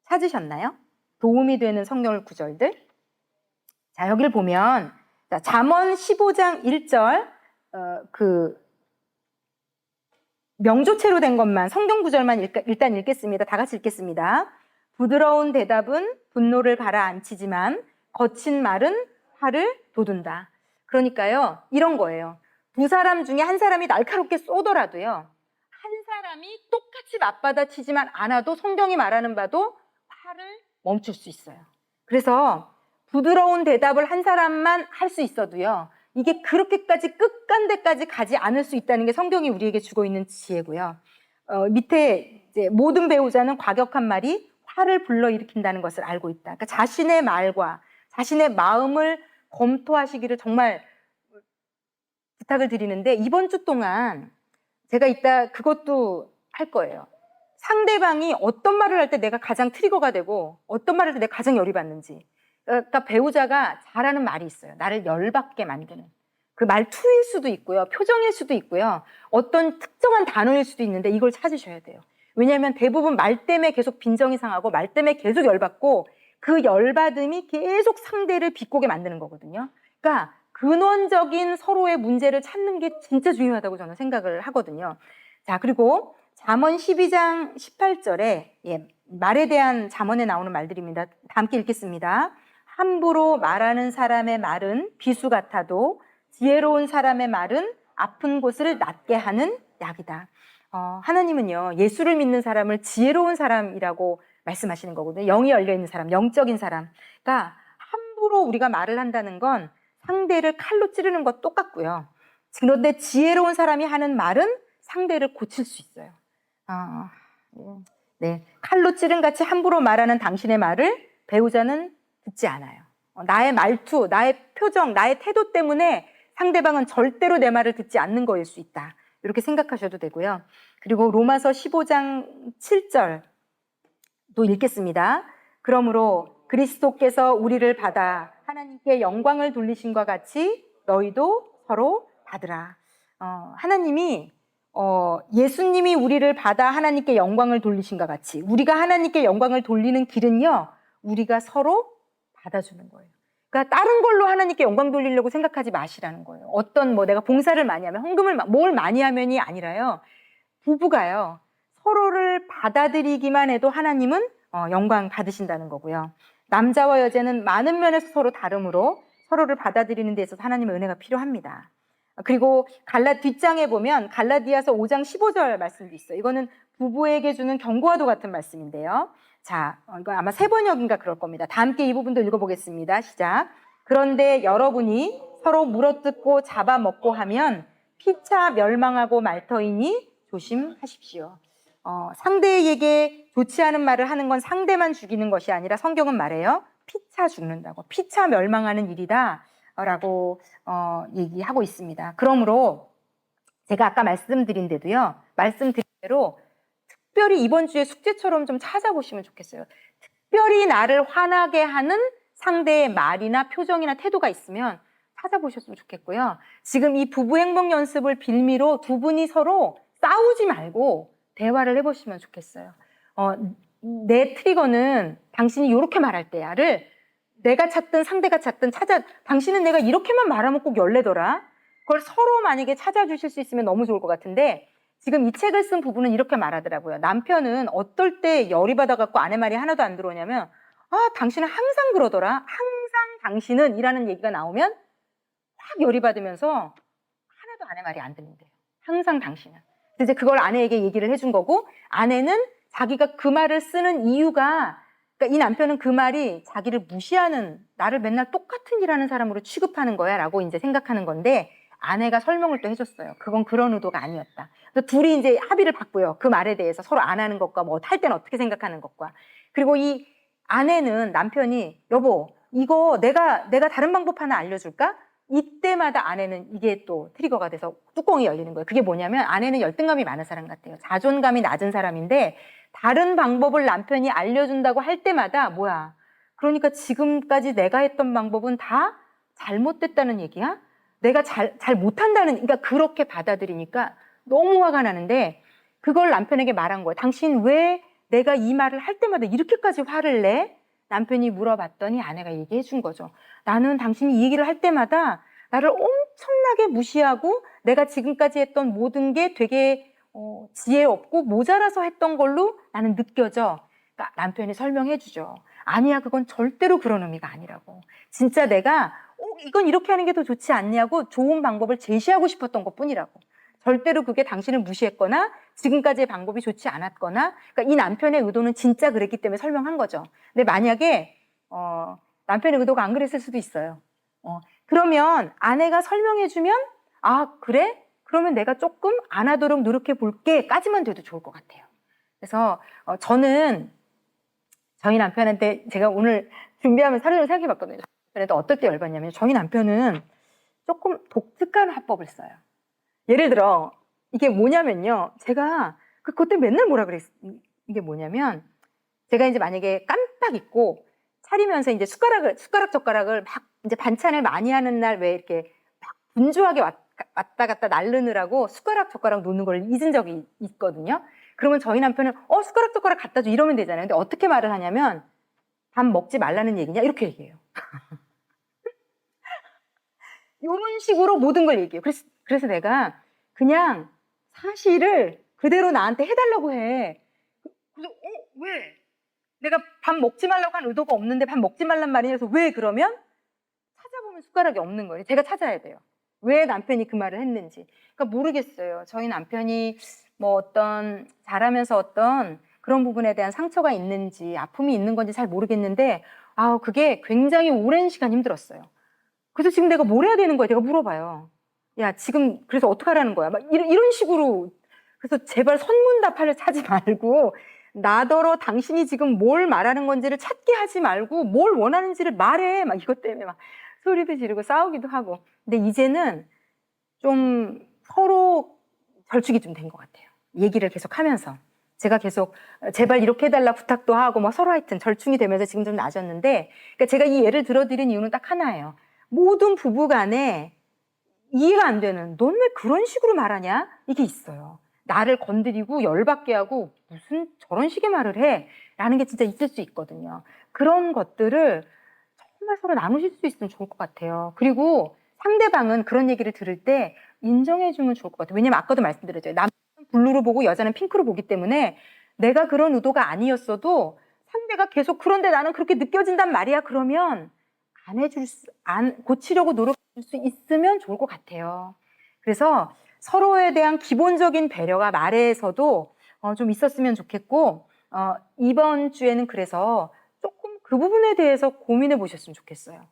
찾으셨나요? 도움이 되는 성경 구절들. 자, 여기를 보면 자, 잠언 15장 1절 명조체로 된 것만 성경 구절만 일단 읽겠습니다. 다 같이 읽겠습니다. 부드러운 대답은 분노를 가라앉히지만 거친 말은 화를 돋운다. 그러니까요, 이런 거예요. 두 사람 중에 한 사람이 날카롭게 쏘더라도요, 한 사람이 똑같이 맞받아치지만 않아도 성경이 말하는 바도 화를 멈출 수 있어요. 그래서 부드러운 대답을 한 사람만 할 수 있어도요, 이게 그렇게까지 끝간데까지 가지 않을 수 있다는 게 성경이 우리에게 주고 있는 지혜고요. 밑에 이제 모든 배우자는 과격한 말이 화를 불러일으킨다는 것을 알고 있다. 그러니까 자신의 말과 자신의 마음을 검토하시기를 정말 부탁을 드리는데, 이번 주 동안 제가 이따 그것도 할 거예요. 상대방이 어떤 말을 할 때 내가 가장 트리거가 되고 어떤 말을 할 때 내가 가장 열이 받는지. 그러니까 배우자가 잘하는 말이 있어요. 나를 열받게 만드는. 그 말투일 수도 있고요. 표정일 수도 있고요. 어떤 특정한 단어일 수도 있는데 이걸 찾으셔야 돼요. 왜냐하면 대부분 말 때문에 계속 빈정이 상하고 말 때문에 계속 열받고 그 열받음이 계속 상대를 비꼬게 만드는 거거든요. 그러니까 근원적인 서로의 문제를 찾는 게 진짜 중요하다고 저는 생각을 하거든요. 자, 그리고 잠언 12장 18절에 말에 대한 잠언에 나오는 말들입니다. 다 함께 읽겠습니다. 함부로 말하는 사람의 말은 비수 같아도 지혜로운 사람의 말은 아픈 곳을 낫게 하는 약이다. 하나님은요, 예수를 믿는 사람을 지혜로운 사람이라고 말씀하시는 거거든요. 영이 열려있는 사람, 영적인 사람. 그러니까 함부로 우리가 말을 한다는 건 상대를 칼로 찌르는 것 똑같고요. 그런데 지혜로운 사람이 하는 말은 상대를 고칠 수 있어요. 네, 칼로 찌른 같이 함부로 말하는 당신의 말을 배우자는 듣지 않아요. 나의 말투, 나의 표정, 나의 태도 때문에 상대방은 절대로 내 말을 듣지 않는 거일 수 있다. 이렇게 생각하셔도 되고요. 그리고 로마서 15장 7절 또 읽겠습니다. 그러므로 그리스도께서 우리를 받아 하나님께 영광을 돌리신과 같이 너희도 서로 받으라. 하나님이 예수님이 우리를 받아 하나님께 영광을 돌리신과 같이 우리가 하나님께 영광을 돌리는 길은요, 우리가 서로 받아주는 거예요. 그러니까 다른 걸로 하나님께 영광 돌리려고 생각하지 마시라는 거예요. 어떤 내가 봉사를 많이 하면 뭘 많이 하면이 아니라요, 부부가요 서로를 받아들이기만 해도 하나님은 영광 받으신다는 거고요. 남자와 여자는 많은 면에서 서로 다르므로 서로를 받아들이는 데 있어서 하나님의 은혜가 필요합니다. 그리고 뒷장에 보면 갈라디아서 5장 15절 말씀도 있어요. 이거는 부부에게 주는 경고와도 같은 말씀인데요. 자, 이거 아마 새 번역인가 그럴 겁니다. 다 함께 이 부분도 읽어보겠습니다. 시작. 그런데 여러분이 서로 물어뜯고 잡아먹고 하면 피차 멸망하고 말 터이니 조심하십시오. 상대에게 좋지 않은 말을 하는 건 상대만 죽이는 것이 아니라 성경은 말해요. 피차 죽는다고. 피차 멸망하는 일이다. 라고 얘기하고 있습니다. 그러므로 제가 아까 말씀드린 대로 특별히 이번 주에 숙제처럼 좀 찾아보시면 좋겠어요. 특별히 나를 화나게 하는 상대의 말이나 표정이나 태도가 있으면 찾아보셨으면 좋겠고요. 지금 이 부부 행복 연습을 빌미로 두 분이 서로 싸우지 말고 대화를 해보시면 좋겠어요. 내 트리거는 당신이 이렇게 말할 때야를 내가 찾든 상대가 찾든 당신은 내가 이렇게만 말하면 꼭 열내더라. 그걸 서로 만약에 찾아주실 수 있으면 너무 좋을 것 같은데, 지금 이 책을 쓴 부부는 이렇게 말하더라고요. 남편은 어떨 때 열이 받아갖고 아내 말이 하나도 안 들어오냐면, 당신은 항상 그러더라. 항상 당신은 이라는 얘기가 나오면 열이 받으면서 하나도 아내 말이 안 들린대요. 항상 당신은. 이제 그걸 아내에게 얘기를 해준 거고, 아내는 자기가 그 말을 쓰는 이유가, 그러니까 이 남편은 그 말이 자기를 무시하는, 나를 맨날 똑같은 일 하는 사람으로 취급하는 거야 라고 이제 생각하는 건데, 아내가 설명을 또 해줬어요. 그건 그런 의도가 아니었다. 그래서 둘이 이제 합의를 봤고요. 그 말에 대해서 서로 안 하는 것과 뭐 할 때는 어떻게 생각하는 것과. 그리고 이 아내는 남편이 여보 이거 내가 다른 방법 하나 알려줄까? 이때마다 아내는 이게 또 트리거가 돼서 뚜껑이 열리는 거예요. 그게 뭐냐면 아내는 열등감이 많은 사람 같아요. 자존감이 낮은 사람인데 다른 방법을 남편이 알려준다고 할 때마다 뭐야? 그러니까 지금까지 내가 했던 방법은 다 잘못됐다는 얘기야? 내가 잘 못한다는, 그러니까 그렇게 받아들이니까 너무 화가 나는데 그걸 남편에게 말한 거예요. 당신 왜 내가 이 말을 할 때마다 이렇게까지 화를 내? 남편이 물어봤더니 아내가 얘기해 준 거죠. 나는 당신이 이 얘기를 할 때마다 나를 엄청나게 무시하고 내가 지금까지 했던 모든 게 되게 지혜 없고 모자라서 했던 걸로 나는 느껴져. 그러니까 남편이 설명해 주죠. 아니야, 그건 절대로 그런 의미가 아니라고. 진짜 내가 이건 이렇게 하는 게 더 좋지 않냐고 좋은 방법을 제시하고 싶었던 것뿐이라고. 절대로 그게 당신을 무시했거나 지금까지의 방법이 좋지 않았거나, 그러니까 이 남편의 의도는 진짜 그랬기 때문에 설명한 거죠. 근데 만약에 남편의 의도가 안 그랬을 수도 있어요. 그러면 아내가 설명해주면 아 그래? 그러면 내가 조금 안 하도록 노력해 볼게까지만 돼도 좋을 것 같아요. 그래서 저는 저희 남편한테 제가 오늘 준비하면서 하루를 생각해 봤거든요. 그래도 어떨 때 열받냐면 저희 남편은 조금 독특한 화법을 써요. 예를 들어 이게 뭐냐면요. 제가 그때 맨날 뭐라 그랬어요. 이게 뭐냐면 제가 이제 만약에 깜빡 잊고 차리면서 이제 숟가락 젓가락을 막 이제 반찬을 많이 하는 날 왜 이렇게 막 분주하게 왔다 갔다 날르느라고 숟가락 젓가락 놓는 걸 잊은 적이 있거든요. 그러면 저희 남편은 숟가락 젓가락 갖다 줘 이러면 되잖아요. 근데 어떻게 말을 하냐면 밥 먹지 말라는 얘기냐 이렇게 얘기해요. 이런 식으로 모든 걸 얘기해요. 그래서 내가 그냥 사실을 그대로 나한테 해달라고 해. 그래서 왜? 내가 밥 먹지 말라고 한 의도가 없는데 밥 먹지 말란 말이냐 해서 왜 그러면? 찾아보면 숟가락이 없는 거예요. 제가 찾아야 돼요. 왜 남편이 그 말을 했는지. 그러니까 모르겠어요. 저희 남편이 뭐 어떤 잘하면서 어떤 그런 부분에 대한 상처가 있는지 아픔이 있는 건지 잘 모르겠는데 그게 굉장히 오랜 시간 힘들었어요. 그래서 지금 내가 뭘 해야 되는 거야? 내가 물어봐요. 야 지금 그래서 어떡하라는 거야? 막 이런 식으로. 그래서 제발 선문답하려 하지 말고 나더러 당신이 지금 뭘 말하는 건지를 찾게 하지 말고 뭘 원하는지를 말해. 막 이것 때문에 막 소리도 지르고 싸우기도 하고. 근데 이제는 좀 서로 절충이 좀 된 것 같아요. 얘기를 계속 하면서. 제가 계속 제발 이렇게 해달라 부탁도 하고 막 서로 하여튼 절충이 되면서 지금 좀 나아졌는데, 그러니까 제가 이 예를 들어드린 이유는 딱 하나예요. 모든 부부 간에 이해가 안 되는, 넌 왜 그런 식으로 말하냐? 이게 있어요. 나를 건드리고 열받게 하고 무슨 저런 식의 말을 해? 라는 게 진짜 있을 수 있거든요. 그런 것들을 정말 서로 나누실 수 있으면 좋을 것 같아요. 그리고 상대방은 그런 얘기를 들을 때 인정해주면 좋을 것 같아요. 왜냐면 아까도 말씀드렸죠. 남자는 블루로 보고 여자는 핑크로 보기 때문에 내가 그런 의도가 아니었어도 상대가 계속 그런데 나는 그렇게 느껴진단 말이야. 그러면 고치려고 노력할 수 있으면 좋을 것 같아요. 그래서 서로에 대한 기본적인 배려가 말에서도 좀 있었으면 좋겠고, 이번 주에는 그래서 조금 그 부분에 대해서 고민해 보셨으면 좋겠어요.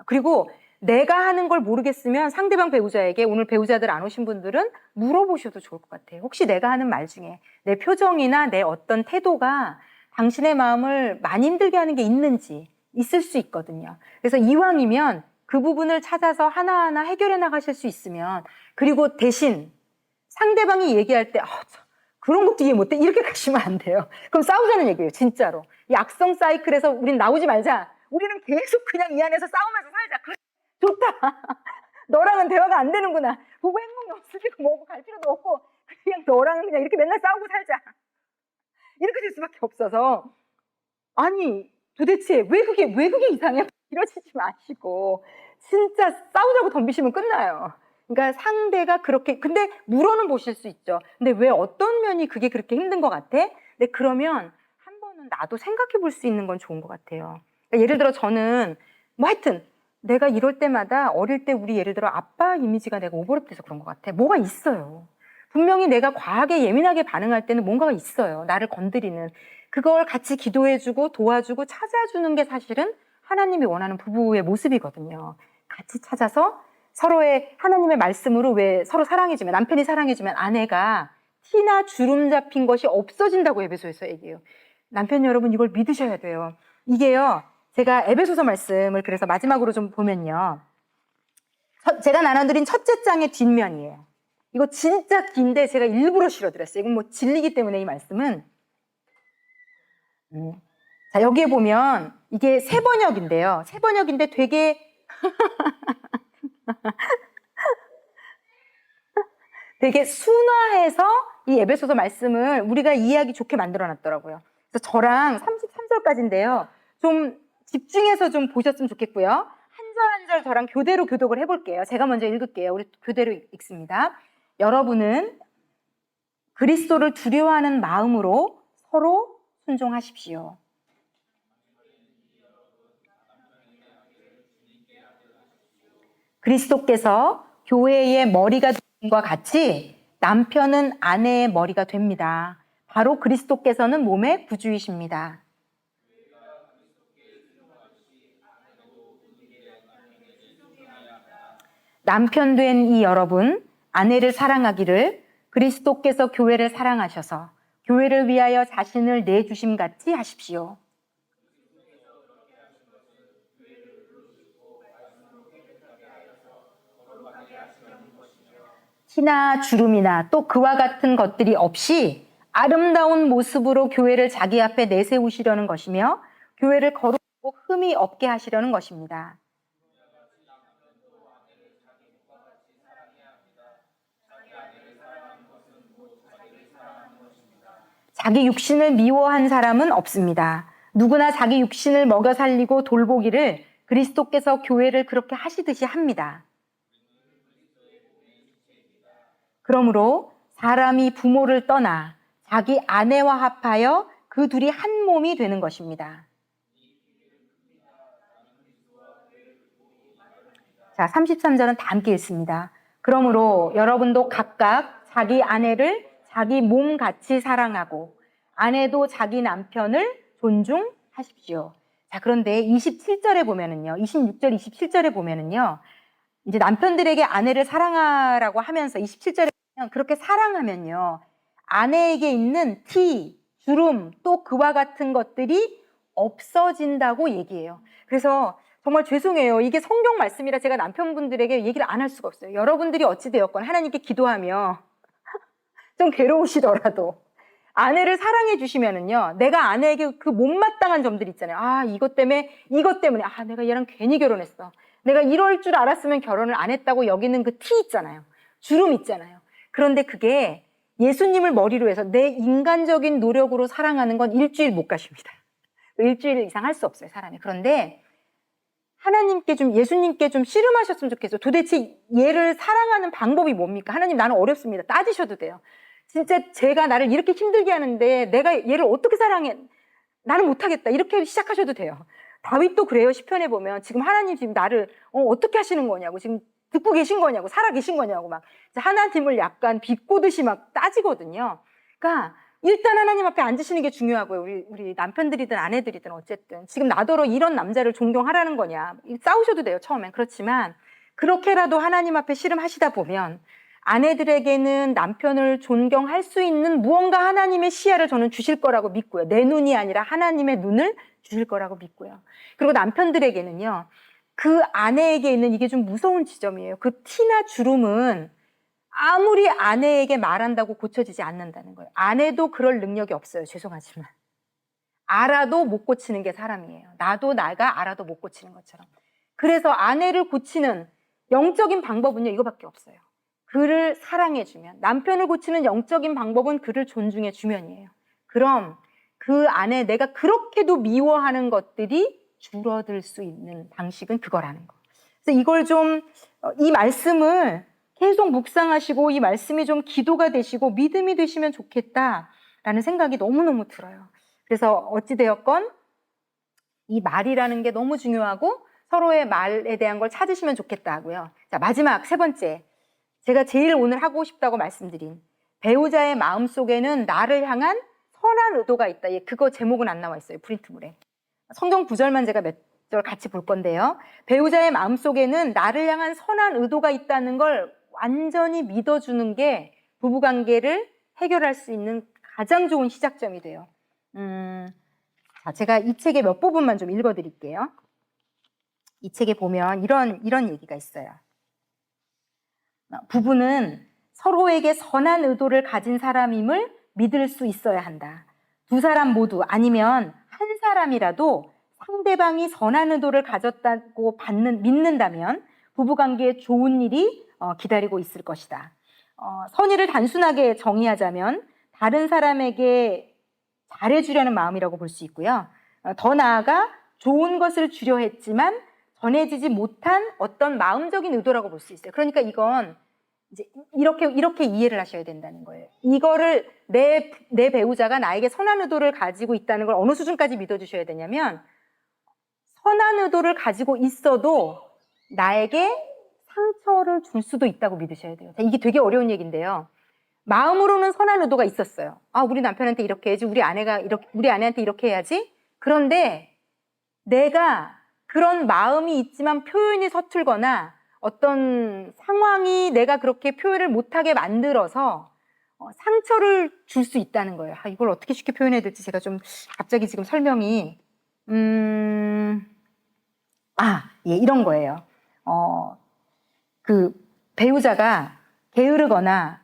그리고 내가 하는 걸 모르겠으면 상대방 배우자에게, 오늘 배우자들 안 오신 분들은 물어보셔도 좋을 것 같아요. 혹시 내가 하는 말 중에 내 표정이나 내 어떤 태도가 당신의 마음을 많이 힘들게 하는 게 있는지, 있을 수 있거든요. 그래서 이왕이면 그 부분을 찾아서 하나하나 해결해 나가실 수 있으면, 그리고 대신 상대방이 얘기할 때 그런 것도 이해 못해 이렇게 가시면 안 돼요. 그럼 싸우자는 얘기예요. 진짜로. 이 악성 사이클에서 우린 나오지 말자. 우리는 계속 그냥 이 안에서 싸우면서 살자. 그래, 좋다. 너랑은 대화가 안 되는구나. 보고 행동이 없을 때고 뭐고 갈 필요도 없고 그냥 너랑은 그냥 이렇게 맨날 싸우고 살자. 이렇게 될 수밖에 없어서, 아니 도대체 왜 그게 이상해? 이러시지 마시고 진짜 싸우자고 덤비시면 끝나요. 그러니까 상대가 그렇게, 근데 물어는 보실 수 있죠. 근데 왜 어떤 면이 그게 그렇게 힘든 것 같아? 근데 그러면 한 번은 나도 생각해 볼 수 있는 건 좋은 것 같아요. 그러니까 예를 들어 저는 뭐 하여튼 내가 이럴 때마다 어릴 때 우리 예를 들어 아빠 이미지가 내가 오버랩돼서 그런 것 같아. 뭐가 있어요. 분명히 내가 과하게 예민하게 반응할 때는 뭔가가 있어요. 나를 건드리는. 그걸 같이 기도해주고 도와주고 찾아주는 게 사실은 하나님이 원하는 부부의 모습이거든요. 같이 찾아서 서로의 하나님의 말씀으로 왜 서로 사랑해주면, 남편이 사랑해주면 아내가 티나 주름 잡힌 것이 없어진다고 에베소에서 얘기해요. 남편 여러분 이걸 믿으셔야 돼요. 이게요. 제가 에베소서 말씀을 그래서 마지막으로 좀 보면요. 제가 나눠드린 첫째 장의 뒷면이에요. 이거 진짜 긴데 제가 일부러 실어드렸어요. 이건 뭐 진리기 때문에 이 말씀은. 자, 여기에 보면 이게 세번역인데요. 세번역인데 되게 되게 순화해서 이 에베소서 말씀을 우리가 이해하기 좋게 만들어 놨더라고요. 그래서 저랑 33절까지인데요. 좀 집중해서 좀 보셨으면 좋겠고요. 한 절 한 절 저랑 교대로 교독을 해볼게요. 제가 먼저 읽을게요. 우리 교대로 읽습니다. 여러분은 그리스도를 두려워하는 마음으로 서로 순종하십시오. 그리스도께서 교회의 머리가 된 것과 같이 남편은 아내의 머리가 됩니다. 바로 그리스도께서는 몸의 구주이십니다. 남편 된 이 여러분, 아내를 사랑하기를 그리스도께서 교회를 사랑하셔서 교회를 위하여 자신을 내주심 같이 하십시오. 티나 주름이나 또 그와 같은 것들이 없이 아름다운 모습으로 교회를 자기 앞에 내세우시려는 것이며 교회를 거룩하고 흠이 없게 하시려는 것입니다. 자기 육신을 미워한 사람은 없습니다. 누구나 자기 육신을 먹여 살리고 돌보기를 그리스도께서 교회를 그렇게 하시듯이 합니다. 그러므로 사람이 부모를 떠나 자기 아내와 합하여 그 둘이 한 몸이 되는 것입니다. 자, 33절은 다 함께 읽습니다. 그러므로 여러분도 각각 자기 아내를 자기 몸같이 사랑하고 아내도 자기 남편을 존중하십시오. 자, 그런데 27절에 보면은요, 26절, 27절에 보면은요, 이제 남편들에게 아내를 사랑하라고 하면서 27절에 보면 그렇게 사랑하면요, 아내에게 있는 티, 주름, 또 그와 같은 것들이 없어진다고 얘기해요. 그래서 정말 죄송해요. 이게 성경 말씀이라 제가 남편분들에게 얘기를 안 할 수가 없어요. 여러분들이 어찌되었건 하나님께 기도하며 좀 괴로우시더라도 아내를 사랑해 주시면은요, 내가 아내에게 그 못마땅한 점들 있잖아요. 아, 이것 때문에, 아, 내가 얘랑 괜히 결혼했어. 내가 이럴 줄 알았으면 결혼을 안 했다고 여기는 그 티 있잖아요. 주름 있잖아요. 그런데 그게 예수님을 머리로 해서 내 인간적인 노력으로 사랑하는 건 일주일 못 가십니다. 일주일 이상 할 수 없어요, 사람이. 그런데 하나님께 좀, 예수님께 좀 씨름하셨으면 좋겠어요. 도대체 얘를 사랑하는 방법이 뭡니까? 하나님, 나는 어렵습니다. 따지셔도 돼요. 진짜 제가 나를 이렇게 힘들게 하는데 내가 얘를 어떻게 사랑해? 나는 못하겠다. 이렇게 시작하셔도 돼요. 다윗도 그래요. 시편에 보면 지금 하나님 지금 나를 어떻게 하시는 거냐고, 지금 듣고 계신 거냐고, 살아 계신 거냐고 막 하나님을 약간 비꼬듯이 막 따지거든요. 그러니까 일단 하나님 앞에 앉으시는 게 중요하고요. 우리 남편들이든 아내들이든 어쨌든 지금 나더러 이런 남자를 존경하라는 거냐, 싸우셔도 돼요, 처음엔. 그렇지만 그렇게라도 하나님 앞에 씨름하시다 보면 아내들에게는 남편을 존경할 수 있는 무언가 하나님의 시야를 저는 주실 거라고 믿고요. 내 눈이 아니라 하나님의 눈을 주실 거라고 믿고요. 그리고 남편들에게는요, 그 아내에게 있는 이게 좀 무서운 지점이에요. 그 티나 주름은 아무리 아내에게 말한다고 고쳐지지 않는다는 거예요. 아내도 그럴 능력이 없어요. 죄송하지만. 알아도 못 고치는 게 사람이에요. 나도 내가 알아도 못 고치는 것처럼. 그래서 아내를 고치는 영적인 방법은요, 이거밖에 없어요. 그를 사랑해주면. 남편을 고치는 영적인 방법은 그를 존중해주면이에요. 그럼 그 안에 내가 그렇게도 미워하는 것들이 줄어들 수 있는 방식은 그거라는 거. 그래서 이걸 좀, 이 말씀을 계속 묵상하시고 이 말씀이 좀 기도가 되시고 믿음이 되시면 좋겠다라는 생각이 너무너무 들어요. 그래서 어찌되었건 이 말이라는 게 너무 중요하고 서로의 말에 대한 걸 찾으시면 좋겠다 하고요. 자, 마지막 세 번째. 제가 제일 오늘 하고 싶다고 말씀드린 배우자의 마음속에는 나를 향한 선한 의도가 있다. 예, 그거 제목은 안 나와 있어요. 프린트물에. 성경 구절만 제가 몇 절 같이 볼 건데요. 배우자의 마음속에는 나를 향한 선한 의도가 있다는 걸 완전히 믿어주는 게 부부관계를 해결할 수 있는 가장 좋은 시작점이 돼요. 자, 제가 이 책의 몇 부분만 좀 읽어드릴게요. 이 책에 보면 이런 얘기가 있어요. 부부는 서로에게 선한 의도를 가진 사람임을 믿을 수 있어야 한다. 두 사람 모두 아니면 한 사람이라도 상대방이 선한 의도를 가졌다고 믿는다면 부부관계에 좋은 일이 기다리고 있을 것이다. 선의를 단순하게 정의하자면 다른 사람에게 잘해주려는 마음이라고 볼 수 있고요. 더 나아가 좋은 것을 주려 했지만 전해지지 못한 어떤 마음적인 의도라고 볼 수 있어요. 그러니까 이건 이제 이렇게 이해를 하셔야 된다는 거예요. 이거를 내 배우자가 나에게 선한 의도를 가지고 있다는 걸 어느 수준까지 믿어주셔야 되냐면 선한 의도를 가지고 있어도 나에게 상처를 줄 수도 있다고 믿으셔야 돼요. 이게 되게 어려운 얘기인데요. 마음으로는 선한 의도가 있었어요. 아, 우리 남편한테 이렇게 해야지, 우리 아내한테 이렇게 해야지. 그런데 내가 그런 마음이 있지만 표현이 서툴거나 어떤 상황이 내가 그렇게 표현을 못하게 만들어서 상처를 줄 수 있다는 거예요. 아, 이걸 어떻게 쉽게 표현해야 될지 제가 좀 갑자기 지금 설명이 예, 이런 거예요. 그 배우자가 게으르거나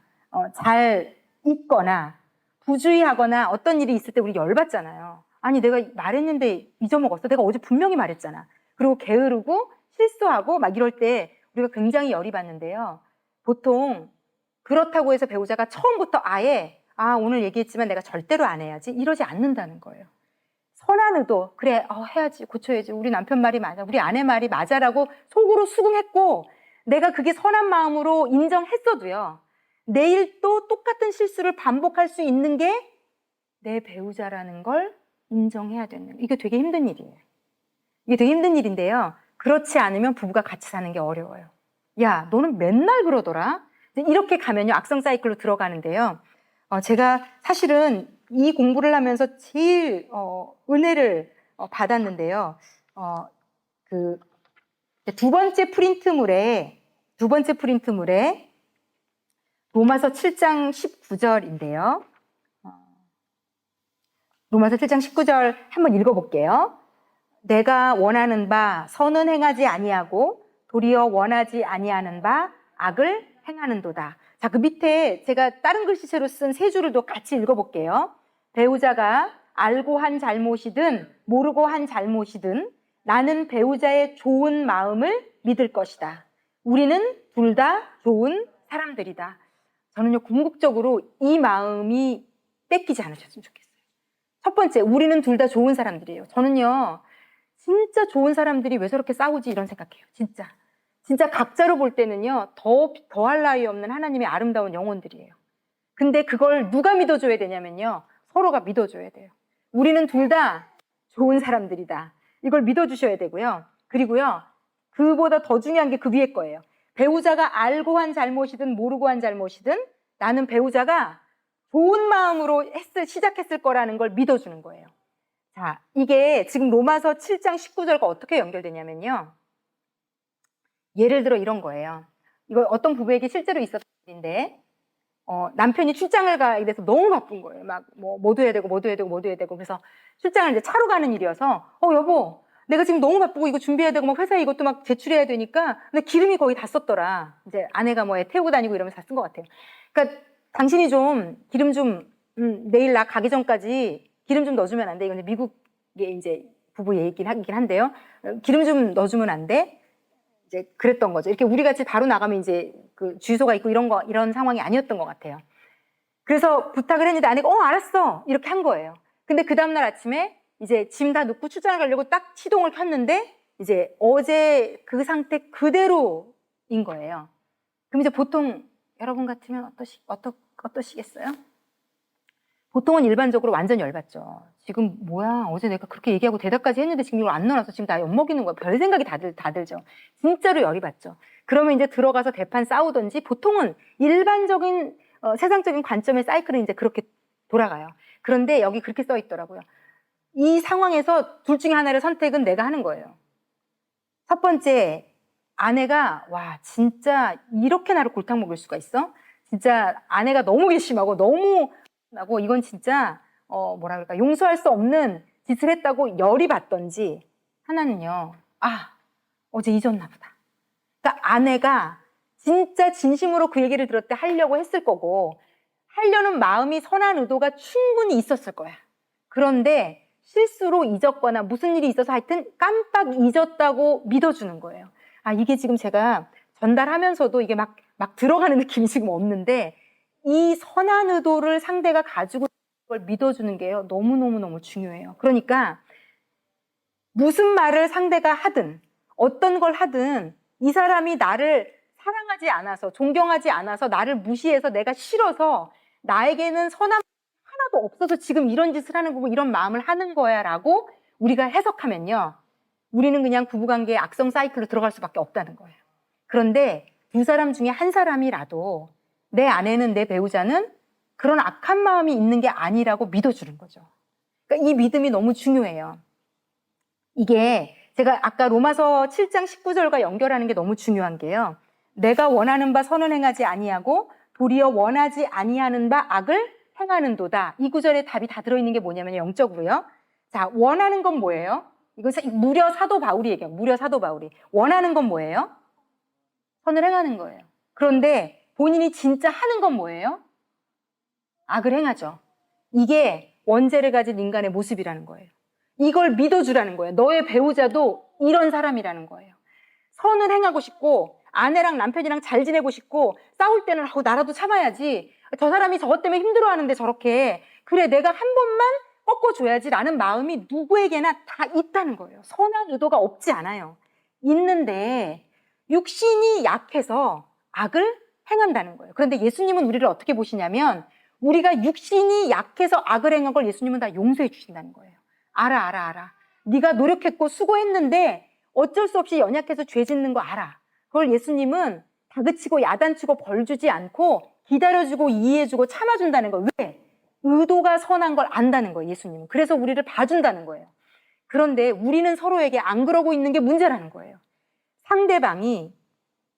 잘 잊거나 부주의하거나 어떤 일이 있을 때 우리 열받잖아요. 아니, 내가 말했는데 잊어먹었어. 내가 어제 분명히 말했잖아. 그리고 게으르고 실수하고 막 이럴 때 우리가 굉장히 열이 받는데요. 보통 그렇다고 해서 배우자가 처음부터 아예 오늘 얘기했지만 내가 절대로 안 해야지 이러지 않는다는 거예요. 선한 의도, 그래, 해야지, 고쳐야지, 우리 남편 말이 맞아, 우리 아내 말이 맞아라고 속으로 수긍했고 내가 그게 선한 마음으로 인정했어도요, 내일 또 똑같은 실수를 반복할 수 있는 게 내 배우자라는 걸 인정해야 되는 거예요. 이게 되게 힘든 일이에요. 이게 되게 힘든 일인데요, 그렇지 않으면 부부가 같이 사는 게 어려워요. 야, 너는 맨날 그러더라. 이렇게 가면요 악성 사이클로 들어가는데요. 제가 사실은 이 공부를 하면서 제일 은혜를 받았는데요. 그 두 번째 프린트물에 로마서 7장 19절인데요. 로마서 7장 19절 한번 읽어볼게요. 내가 원하는 바 선은 행하지 아니하고 도리어 원하지 아니하는 바 악을 행하는도다. 자, 그 밑에 제가 다른 글씨체로 쓴 세 줄을 또 같이 읽어볼게요. 배우자가 알고 한 잘못이든 모르고 한 잘못이든 나는 배우자의 좋은 마음을 믿을 것이다. 우리는 둘 다 좋은 사람들이다. 저는요, 궁극적으로 이 마음이 뺏기지 않으셨으면 좋겠어요. 첫 번째, 우리는 둘 다 좋은 사람들이에요. 저는요, 진짜 좋은 사람들이 왜 저렇게 싸우지 이런 생각해요. 진짜 각자로 볼 때는요, 더할 나위 없는 하나님의 아름다운 영혼들이에요. 근데 그걸 누가 믿어줘야 되냐면요, 서로가 믿어줘야 돼요. 우리는 둘 다 좋은 사람들이다. 이걸 믿어주셔야 되고요. 그리고요, 그보다 더 중요한 게 그 위에 거예요. 배우자가 알고 한 잘못이든 모르고 한 잘못이든 나는 배우자가 좋은 마음으로 시작했을 거라는 걸 믿어주는 거예요. 자, 이게 지금 로마서 7장 19절과 어떻게 연결되냐면요, 예를 들어 이런 거예요. 이거 어떤 부부에게 실제로 있었던 일인데, 남편이 출장을 가게 돼서 너무 바쁜 거예요. 막 뭐도 해야 되고 그래서 출장을 이제 차로 가는 일이어서 여보, 내가 지금 너무 바쁘고 이거 준비해야 되고 막 회사에 이것도 막 제출해야 되니까 근데 기름이 거의 다 썼더라. 이제 아내가 애 태우고 다니고 이러면서 다 쓴 것 같아요. 그러니까 당신이 좀 기름 좀 내일 나 가기 전까지 기름 좀 넣어주면 안 돼? 이건 미국의 이제 부부 얘기긴 한데요. 기름 좀 넣어주면 안 돼? 이제 그랬던 거죠. 이렇게 우리 같이 바로 나가면 이제 그 주유소가 있고 이런 상황이 아니었던 것 같아요. 그래서 부탁을 했는데 아내가 알았어 이렇게 한 거예요. 근데 그 다음날 아침에 이제 짐 다 넣고 출장을 가려고 딱 시동을 켰는데 이제 어제 그 상태 그대로인 거예요. 그럼 이제 보통 여러분 같으면 어떠시겠어요? 보통은 일반적으로 완전 열받죠. 지금 뭐야, 어제 내가 그렇게 얘기하고 대답까지 했는데 지금 이걸 안 넣어놔서 지금 나 엿먹이는 거야. 별 생각이 다 들죠. 진짜로 열이 받죠. 그러면 이제 들어가서 대판 싸우든지, 보통은 일반적인 세상적인 관점의 사이클은 이제 그렇게 돌아가요. 그런데 여기 그렇게 써 있더라고요. 이 상황에서 둘 중에 하나를 선택은 내가 하는 거예요. 첫 번째, 아내가 와 진짜 이렇게 나를 골탕 먹일 수가 있어? 진짜 아내가 너무 괘씸하고 너무 하고 이건 진짜 뭐라 그럴까, 용서할 수 없는 짓을 했다고 열이 받던지, 하나는요, 아 어제 잊었나 보다. 그러니까 아내가 진짜 진심으로 그 얘기를 들을 때 하려고 했을 거고, 하려는 마음이 선한 의도가 충분히 있었을 거야. 그런데 실수로 잊었거나 무슨 일이 있어서 하여튼 깜빡 잊었다고 믿어주는 거예요. 아, 이게 지금 제가 전달하면서도 이게 막 들어가는 느낌이 지금 없는데, 이 선한 의도를 상대가 가지고 있는 걸 믿어주는 게요, 너무너무너무 중요해요. 그러니까 무슨 말을 상대가 하든 어떤 걸 하든 이 사람이 나를 사랑하지 않아서, 존경하지 않아서, 나를 무시해서, 내가 싫어서 나에게는 선한 하나도 없어서 지금 이런 짓을 하는 거고 이런 마음을 하는 거야 라고 우리가 해석하면요, 우리는 그냥 부부관계의 악성 사이클로 들어갈 수밖에 없다는 거예요. 그런데 두 사람 중에 한 사람이라도 내 아내는, 내 배우자는 그런 악한 마음이 있는 게 아니라고 믿어주는 거죠. 그러니까 이 믿음이 너무 중요해요. 이게 제가 아까 로마서 7장 19절과 연결하는 게 너무 중요한 게요, 내가 원하는 바 선은 행하지 아니하고 도리어 원하지 아니하는 바 악을 행하는도다. 이 구절에 답이 다 들어있는 게 뭐냐면 영적으로요, 자, 원하는 건 뭐예요? 이거 무려 사도 바울이 얘기해요. 무려 사도 바울이 원하는 건 뭐예요? 선을 행하는 거예요. 그런데 본인이 진짜 하는 건 뭐예요? 악을 행하죠. 이게 원죄를 가진 인간의 모습이라는 거예요. 이걸 믿어주라는 거예요. 너의 배우자도 이런 사람이라는 거예요. 선을 행하고 싶고 아내랑 남편이랑 잘 지내고 싶고 싸울 때는 나라도 참아야지, 저 사람이 저것 때문에 힘들어하는데 저렇게, 그래 내가 한 번만 꺾어줘야지 라는 마음이 누구에게나 다 있다는 거예요. 선한 의도가 없지 않아요. 있는데 육신이 약해서 악을 행한다는 거예요. 그런데 예수님은 우리를 어떻게 보시냐면, 우리가 육신이 약해서 악을 행한 걸 예수님은 다 용서해 주신다는 거예요. 알아. 네가 노력했고 수고했는데 어쩔 수 없이 연약해서 죄 짓는 거 알아. 그걸 예수님은 다그치고 야단치고 벌 주지 않고 기다려주고 이해해주고 참아준다는 거예요. 왜? 의도가 선한 걸 안다는 거예요, 예수님은. 그래서 우리를 봐준다는 거예요. 그런데 우리는 서로에게 안 그러고 있는 게 문제라는 거예요. 상대방이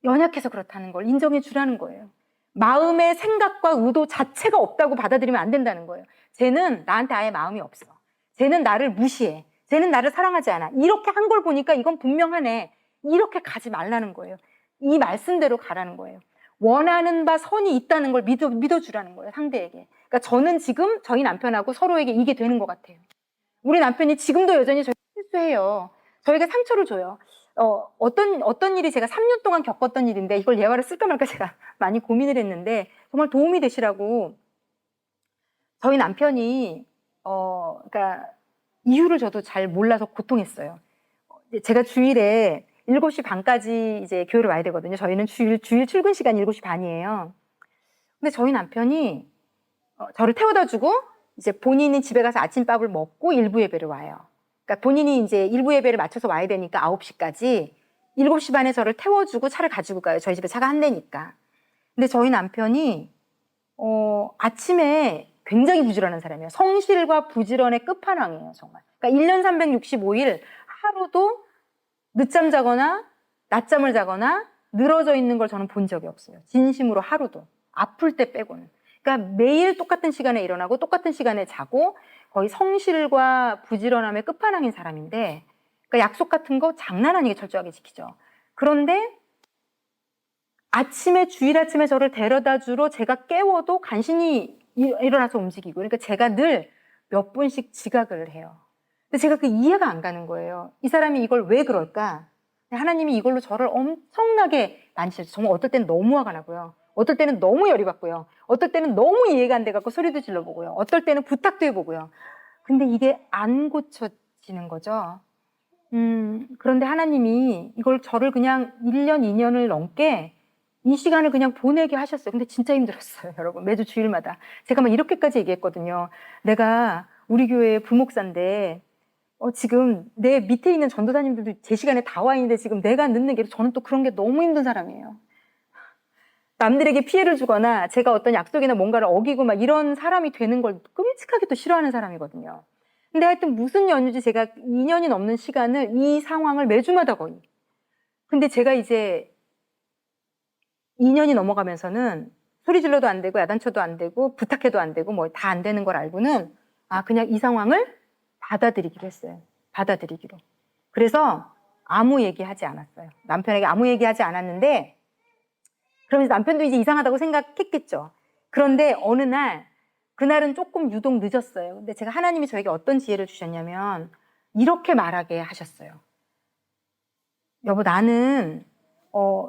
연약해서 그렇다는 걸 인정해 주라는 거예요. 마음의 생각과 의도 자체가 없다고 받아들이면 안 된다는 거예요. 쟤는 나한테 아예 마음이 없어. 쟤는 나를 무시해. 쟤는 나를 사랑하지 않아. 이렇게 한 걸 보니까 이건 분명하네. 이렇게 가지 말라는 거예요. 이 말씀대로 가라는 거예요. 원하는 바 선이 있다는 걸 믿어주라는 거예요, 상대에게. 그러니까 저는 지금 저희 남편하고 서로에게 이게 되는 것 같아요. 우리 남편이 지금도 여전히 저희 실수해요. 저희가 상처를 줘요. 어떤 일이 제가 3년 동안 겪었던 일인데 이걸 예화를 쓸까 말까 제가 많이 고민을 했는데, 정말 도움이 되시라고 저희 남편이 그러니까 이유를 저도 잘 몰라서 고통했어요. 제가 주일에 7시 반까지 이제 교회를 와야 되거든요. 저희는 주일 출근 시간이 7시 반이에요. 근데 저희 남편이 저를 태워다 주고 이제 본인이 집에 가서 아침밥을 먹고 일부 예배를 와요. 그러니까 본인이 이제 일부 예배를 맞춰서 와야 되니까 9시까지 7시 반에 저를 태워주고 차를 가지고 가요. 저희 집에 차가 한 대니까. 근데 저희 남편이 아침에 굉장히 부지런한 사람이에요. 성실과 부지런의 끝판왕이에요, 정말. 그러니까 1년 365일 하루도 늦잠 자거나 낮잠을 자거나 늘어져 있는 걸 저는 본 적이 없어요. 진심으로 하루도. 아플 때 빼고는. 그러니까 매일 똑같은 시간에 일어나고 똑같은 시간에 자고 거의 성실과 부지런함의 끝판왕인 사람인데, 그러니까 약속 같은 거 장난 아니게 철저하게 지키죠. 그런데 주일 아침에 저를 데려다 주러 제가 깨워도 간신히 일어나서 움직이고, 그러니까 제가 늘 몇 분씩 지각을 해요. 근데 제가 그 이해가 안 가는 거예요. 이 사람이 이걸 왜 그럴까? 하나님이 이걸로 저를 엄청나게 만지셨어요. 정말 어떨 때는 너무 화가 나고요. 어떨 때는 너무 열이 받고요. 어떨 때는 너무 이해가 안 돼갖고 소리도 질러보고요. 어떨 때는 부탁도 해보고요. 근데 이게 안 고쳐지는 거죠. 그런데 하나님이 이걸 저를 그냥 1년, 2년을 넘게 이 시간을 그냥 보내게 하셨어요. 근데 진짜 힘들었어요, 여러분. 매주 주일마다. 제가 막 이렇게까지 얘기했거든요. 내가 우리 교회 부목사인데 지금 내 밑에 있는 전도사님들도 제 시간에 다 와 있는데 지금 내가 늦는 게 저는 또 그런 게 너무 힘든 사람이에요. 남들에게 피해를 주거나 제가 어떤 약속이나 뭔가를 어기고 막 이런 사람이 되는 걸 끔찍하게 또 싫어하는 사람이거든요. 근데 하여튼 무슨 연유지 제가 2년이 넘는 시간을 이 상황을 매주마다 거의. 근데 제가 이제 2년이 넘어가면서는 소리 질러도 안 되고 야단쳐도 안 되고 부탁해도 안 되고 뭐 다 안 되는 걸 알고는 그냥 이 상황을 받아들이기로 했어요. 받아들이기로. 그래서 아무 얘기하지 않았어요. 남편에게 아무 얘기하지 않았는데 그러면서 남편도 이제 이상하다고 생각했겠죠. 그런데 어느 날 그날은 조금 유독 늦었어요. 근데 제가 하나님이 저에게 어떤 지혜를 주셨냐면 이렇게 말하게 하셨어요. 여보, 나는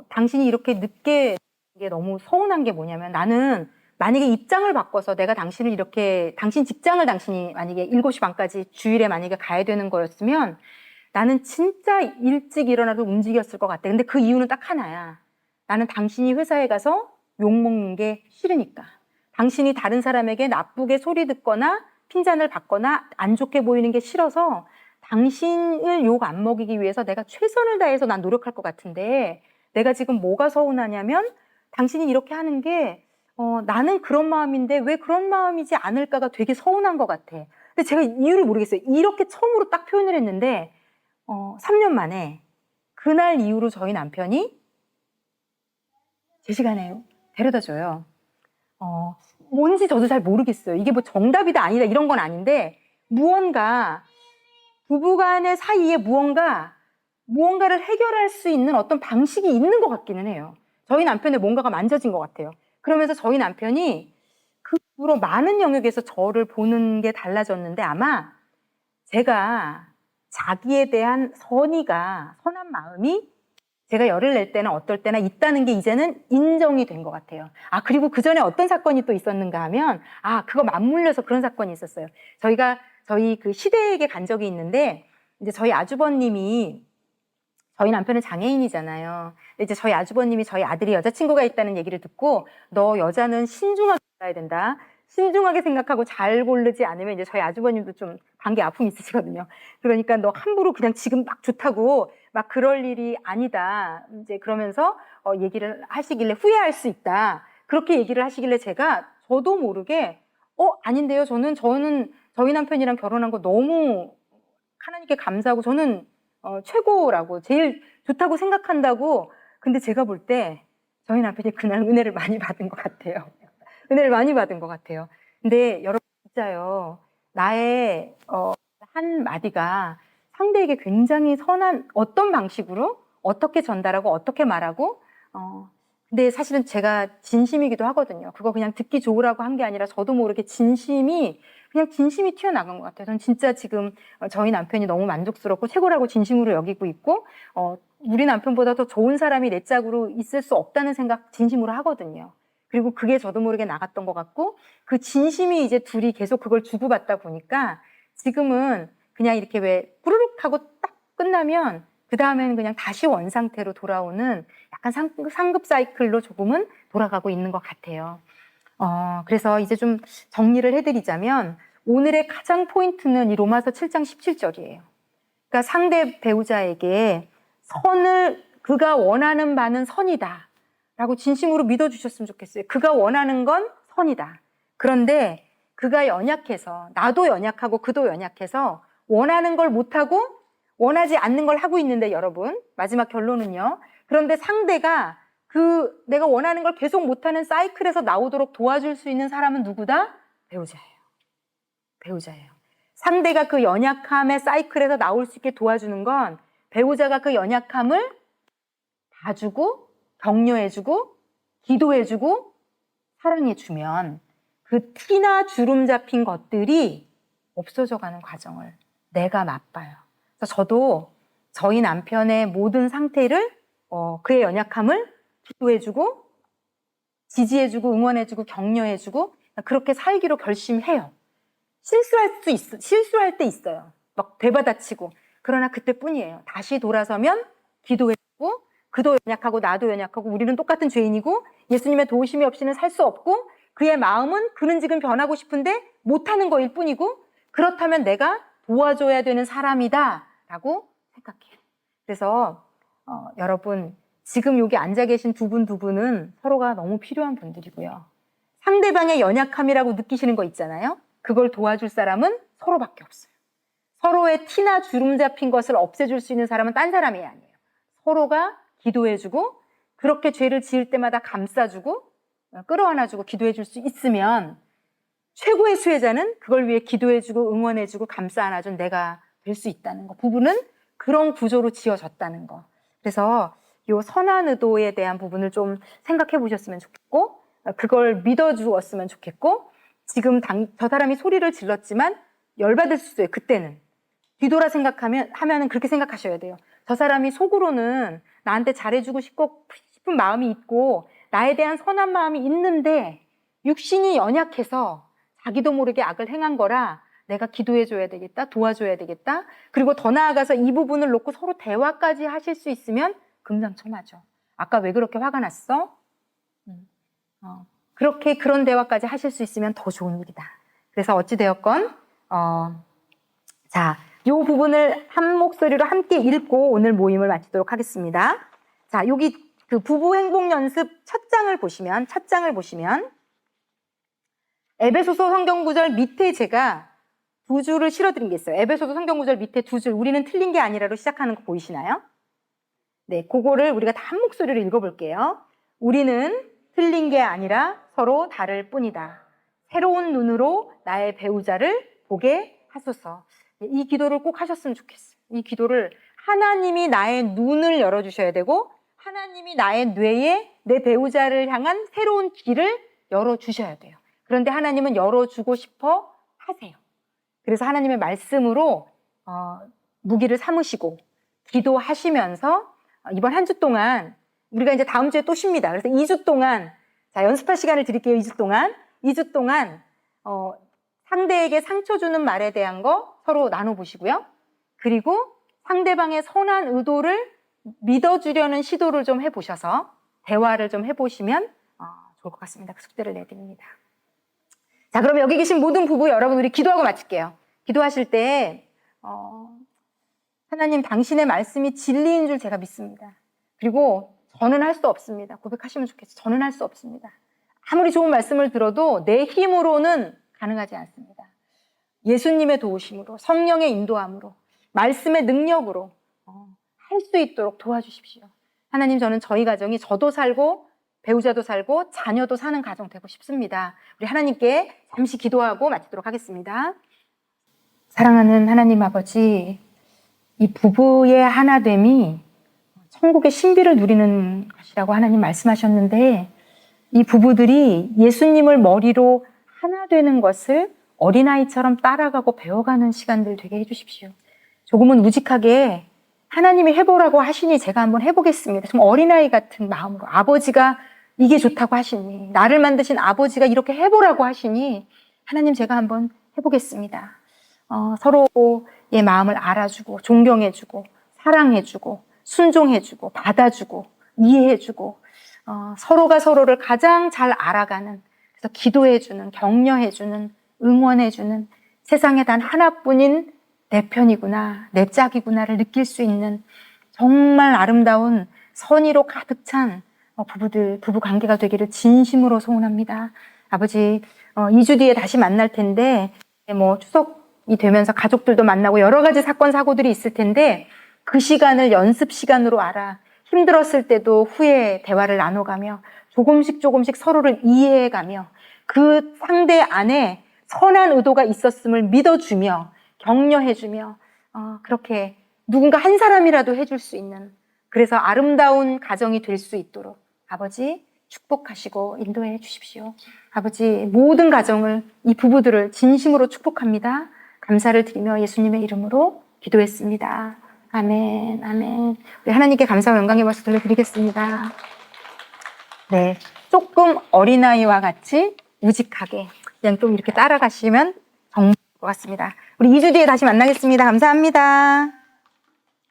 당신이 이렇게 늦게 게 너무 서운한 게 뭐냐면 나는 만약에 입장을 바꿔서 내가 당신을 이렇게 당신 직장을 당신이 만약에 7시 반까지 주일에 만약에 가야 되는 거였으면 나는 진짜 일찍 일어나서 움직였을 것 같아. 근데 그 이유는 딱 하나야. 나는 당신이 회사에 가서 욕먹는 게 싫으니까. 당신이 다른 사람에게 나쁘게 소리 듣거나 핀잔을 받거나 안 좋게 보이는 게 싫어서 당신을 욕 안 먹이기 위해서 내가 최선을 다해서 난 노력할 것 같은데 내가 지금 뭐가 서운하냐면 당신이 이렇게 하는 게 나는 그런 마음인데 왜 그런 마음이지 않을까가 되게 서운한 것 같아. 근데 제가 이유를 모르겠어요. 이렇게 처음으로 딱 표현을 했는데 3년 만에 그날 이후로 저희 남편이 제 시간에 데려다 줘요. 뭔지 저도 잘 모르겠어요. 이게 뭐 정답이다 아니다 이런 건 아닌데 무언가 부부간의 사이에 무언가를 해결할 수 있는 어떤 방식이 있는 것 같기는 해요. 저희 남편의 뭔가가 만져진 것 같아요. 그러면서 저희 남편이 그 후로 많은 영역에서 저를 보는 게 달라졌는데 아마 제가 자기에 대한 선한 마음이 제가 열을 낼 때나 어떨 때나 있다는 게 이제는 인정이 된 것 같아요. 그리고 그 전에 어떤 사건이 또 있었는가 하면, 그거 맞물려서 그런 사건이 있었어요. 저희 그 시댁에 간 적이 있는데, 이제 저희 아주버님이, 저희 남편은 장애인이잖아요. 근데 이제 저희 아주버님이 저희 아들이 여자친구가 있다는 얘기를 듣고, 너 여자는 신중하게 살아야 된다. 신중하게 생각하고 잘 고르지 않으면 이제 저희 아주버님도 좀 관계 아픔이 있으시거든요. 그러니까 너 함부로 그냥 지금 막 좋다고 막 그럴 일이 아니다. 이제 그러면서 얘기를 하시길래 후회할 수 있다. 그렇게 얘기를 하시길래 저도 모르게 아닌데요. 저는 저희 남편이랑 결혼한 거 너무 하나님께 감사하고 저는 최고라고 제일 좋다고 생각한다고. 근데 제가 볼 때 저희 남편이 그날 은혜를 많이 받은 것 같아요. 은혜를 많이 받은 것 같아요. 근데 여러분 진짜요. 나의 한 마디가 상대에게 굉장히 선한 어떤 방식으로 어떻게 전달하고 어떻게 말하고 근데 사실은 제가 진심이기도 하거든요. 그거 그냥 듣기 좋으라고 한 게 아니라 저도 모르게 진심이 튀어나간 것 같아요. 저는 진짜 지금 저희 남편이 너무 만족스럽고 최고라고 진심으로 여기고 있고 우리 남편보다 더 좋은 사람이 내 짝으로 있을 수 없다는 생각 진심으로 하거든요. 그리고 그게 저도 모르게 나갔던 것 같고 그 진심이 이제 둘이 계속 그걸 주고받다 보니까 지금은 그냥 이렇게 왜 뿌르륵 하고 딱 끝나면 그 다음에는 그냥 다시 원상태로 돌아오는 약간 상급 사이클로 조금은 돌아가고 있는 것 같아요. 그래서 이제 좀 정리를 해드리자면 오늘의 가장 포인트는 이 로마서 7장 17절이에요. 그러니까 상대 배우자에게 그가 원하는 바는 선이다 라고 진심으로 믿어주셨으면 좋겠어요. 그가 원하는 건 선이다. 그런데 그가 연약해서 나도 연약하고 그도 연약해서 원하는 걸 못하고 원하지 않는 걸 하고 있는데 여러분 마지막 결론은요. 그런데 상대가 내가 원하는 걸 계속 못하는 사이클에서 나오도록 도와줄 수 있는 사람은 누구다? 배우자예요. 상대가 그 연약함의 사이클에서 나올 수 있게 도와주는 건 배우자가 그 연약함을 봐주고 격려해주고 기도해주고 사랑해주면 그 티나 주름 잡힌 것들이 없어져가는 과정을 내가 맛봐요. 그래서 저도 저희 남편의 모든 상태를 그의 연약함을 기도해주고 지지해주고 응원해주고 격려해주고 그렇게 살기로 결심해요. 실수할 때 있어요. 막 되받아치고. 그러나 그때뿐이에요. 다시 돌아서면 기도해주고 그도 연약하고 나도 연약하고 우리는 똑같은 죄인이고 예수님의 도우심이 없이는 살 수 없고 그의 마음은 그는 지금 변하고 싶은데 못하는 거일 뿐이고 그렇다면 내가 도와줘야 되는 사람이다 라고 생각해요. 그래서 여러분 지금 여기 앉아 계신 두 분은 서로가 너무 필요한 분들이고요. 상대방의 연약함이라고 느끼시는 거 있잖아요. 그걸 도와줄 사람은 서로밖에 없어요. 서로의 티나 주름 잡힌 것을 없애줄 수 있는 사람은 딴 사람이 아니에요. 서로가 기도해주고 그렇게 죄를 지을 때마다 감싸주고 끌어안아주고 기도해줄 수 있으면 최고의 수혜자는 그걸 위해 기도해주고 응원해주고 감싸 안아준 내가 될 수 있다는 거. 부부는 그런 구조로 지어졌다는 거. 그래서 이 선한 의도에 대한 부분을 좀 생각해 보셨으면 좋겠고 그걸 믿어주었으면 좋겠고 지금 저 사람이 소리를 질렀지만 열받을 수도 있어요. 그때는. 뒤돌아 하면은 그렇게 생각하셔야 돼요. 저 사람이 속으로는 나한테 잘해주고 싶은 마음이 있고 나에 대한 선한 마음이 있는데 육신이 연약해서 자기도 모르게 악을 행한 거라 내가 기도해줘야 되겠다, 도와줘야 되겠다. 그리고 더 나아가서 이 부분을 놓고 서로 대화까지 하실 수 있으면 금상첨화죠. 아까 왜 그렇게 화가 났어? 그렇게 그런 대화까지 하실 수 있으면 더 좋은 일이다. 그래서 어찌되었건 자, 이 부분을 한 목소리로 함께 읽고 오늘 모임을 마치도록 하겠습니다. 자, 여기 그 부부 행복 연습 첫 장을 보시면 에베소서 성경 구절 밑에 제가 두 줄을 실어드린 게 있어요. 에베소서 성경 구절 밑에 두 줄, 우리는 틀린 게 아니라로 시작하는 거 보이시나요? 네, 그거를 우리가 다 한 목소리로 읽어볼게요. 우리는 틀린 게 아니라 서로 다를 뿐이다. 새로운 눈으로 나의 배우자를 보게 하소서. 이 기도를 꼭 하셨으면 좋겠어요. 이 기도를 하나님이 나의 눈을 열어주셔야 되고 하나님이 나의 뇌에 내 배우자를 향한 새로운 길을 열어주셔야 돼요. 그런데 하나님은 열어주고 싶어 하세요. 그래서 하나님의 말씀으로 무기를 삼으시고 기도하시면서 이번 한 주 동안 우리가 이제 다음 주에 또 쉽니다. 그래서 2주 동안 자 연습할 시간을 드릴게요. 2주 동안 상대에게 상처 주는 말에 대한 거 서로 나눠보시고요. 그리고 상대방의 선한 의도를 믿어주려는 시도를 좀 해보셔서 대화를 좀 해보시면 좋을 것 같습니다. 그 숙제를 내드립니다. 자, 그럼 여기 계신 모든 부부 여러분 우리 기도하고 마칠게요. 기도하실 때 하나님 당신의 말씀이 진리인 줄 제가 믿습니다. 그리고 저는 할 수 없습니다. 고백하시면 좋겠어요. 저는 할 수 없습니다. 아무리 좋은 말씀을 들어도 내 힘으로는 가능하지 않습니다. 예수님의 도우심으로 성령의 인도함으로 말씀의 능력으로 할 수 있도록 도와주십시오. 하나님 저는 저희 가정이 저도 살고 배우자도 살고 자녀도 사는 가정 되고 싶습니다. 우리 하나님께 잠시 기도하고 마치도록 하겠습니다. 사랑하는 하나님 아버지, 이 부부의 하나됨이 천국의 신비를 누리는 것이라고 하나님 말씀하셨는데 이 부부들이 예수님을 머리로 하나 되는 것을 어린아이처럼 따라가고 배워가는 시간들 되게 해주십시오. 조금은 우직하게 하나님이 해보라고 하시니 제가 한번 해보겠습니다. 좀 어린아이 같은 마음으로 아버지가 이게 좋다고 하시니 나를 만드신 아버지가 이렇게 해보라고 하시니 하나님 제가 한번 해보겠습니다. 서로의 마음을 알아주고 존경해주고 사랑해주고 순종해주고 받아주고 이해해주고 서로가 서로를 가장 잘 알아가는 그래서 기도해주는 격려해주는 응원해주는 세상에 단 하나뿐인 내 편이구나 내 짝이구나를 느낄 수 있는 정말 아름다운 선의로 가득 찬 부부 관계가 되기를 진심으로 소원합니다. 아버지 2주 뒤에 다시 만날 텐데 추석이 되면서 가족들도 만나고 여러 가지 사건 사고들이 있을 텐데 그 시간을 연습 시간으로 알아 힘들었을 때도 후에 대화를 나눠가며 조금씩 서로를 이해해가며 그 상대 안에 선한 의도가 있었음을 믿어주며 격려해주며 그렇게 누군가 한 사람이라도 해줄 수 있는 그래서 아름다운 가정이 될 수 있도록 아버지 축복하시고 인도해 주십시오. 아버지 모든 가정을 이 부부들을 진심으로 축복합니다. 감사를 드리며 예수님의 이름으로 기도했습니다. 아멘, 아멘. 우리 하나님께 감사와 영광의 말씀 돌려드리겠습니다. 네, 조금 어린아이와 같이 우직하게 그냥 좀 이렇게 따라가시면 정말 좋을 것 같습니다. 우리 2주 뒤에 다시 만나겠습니다. 감사합니다.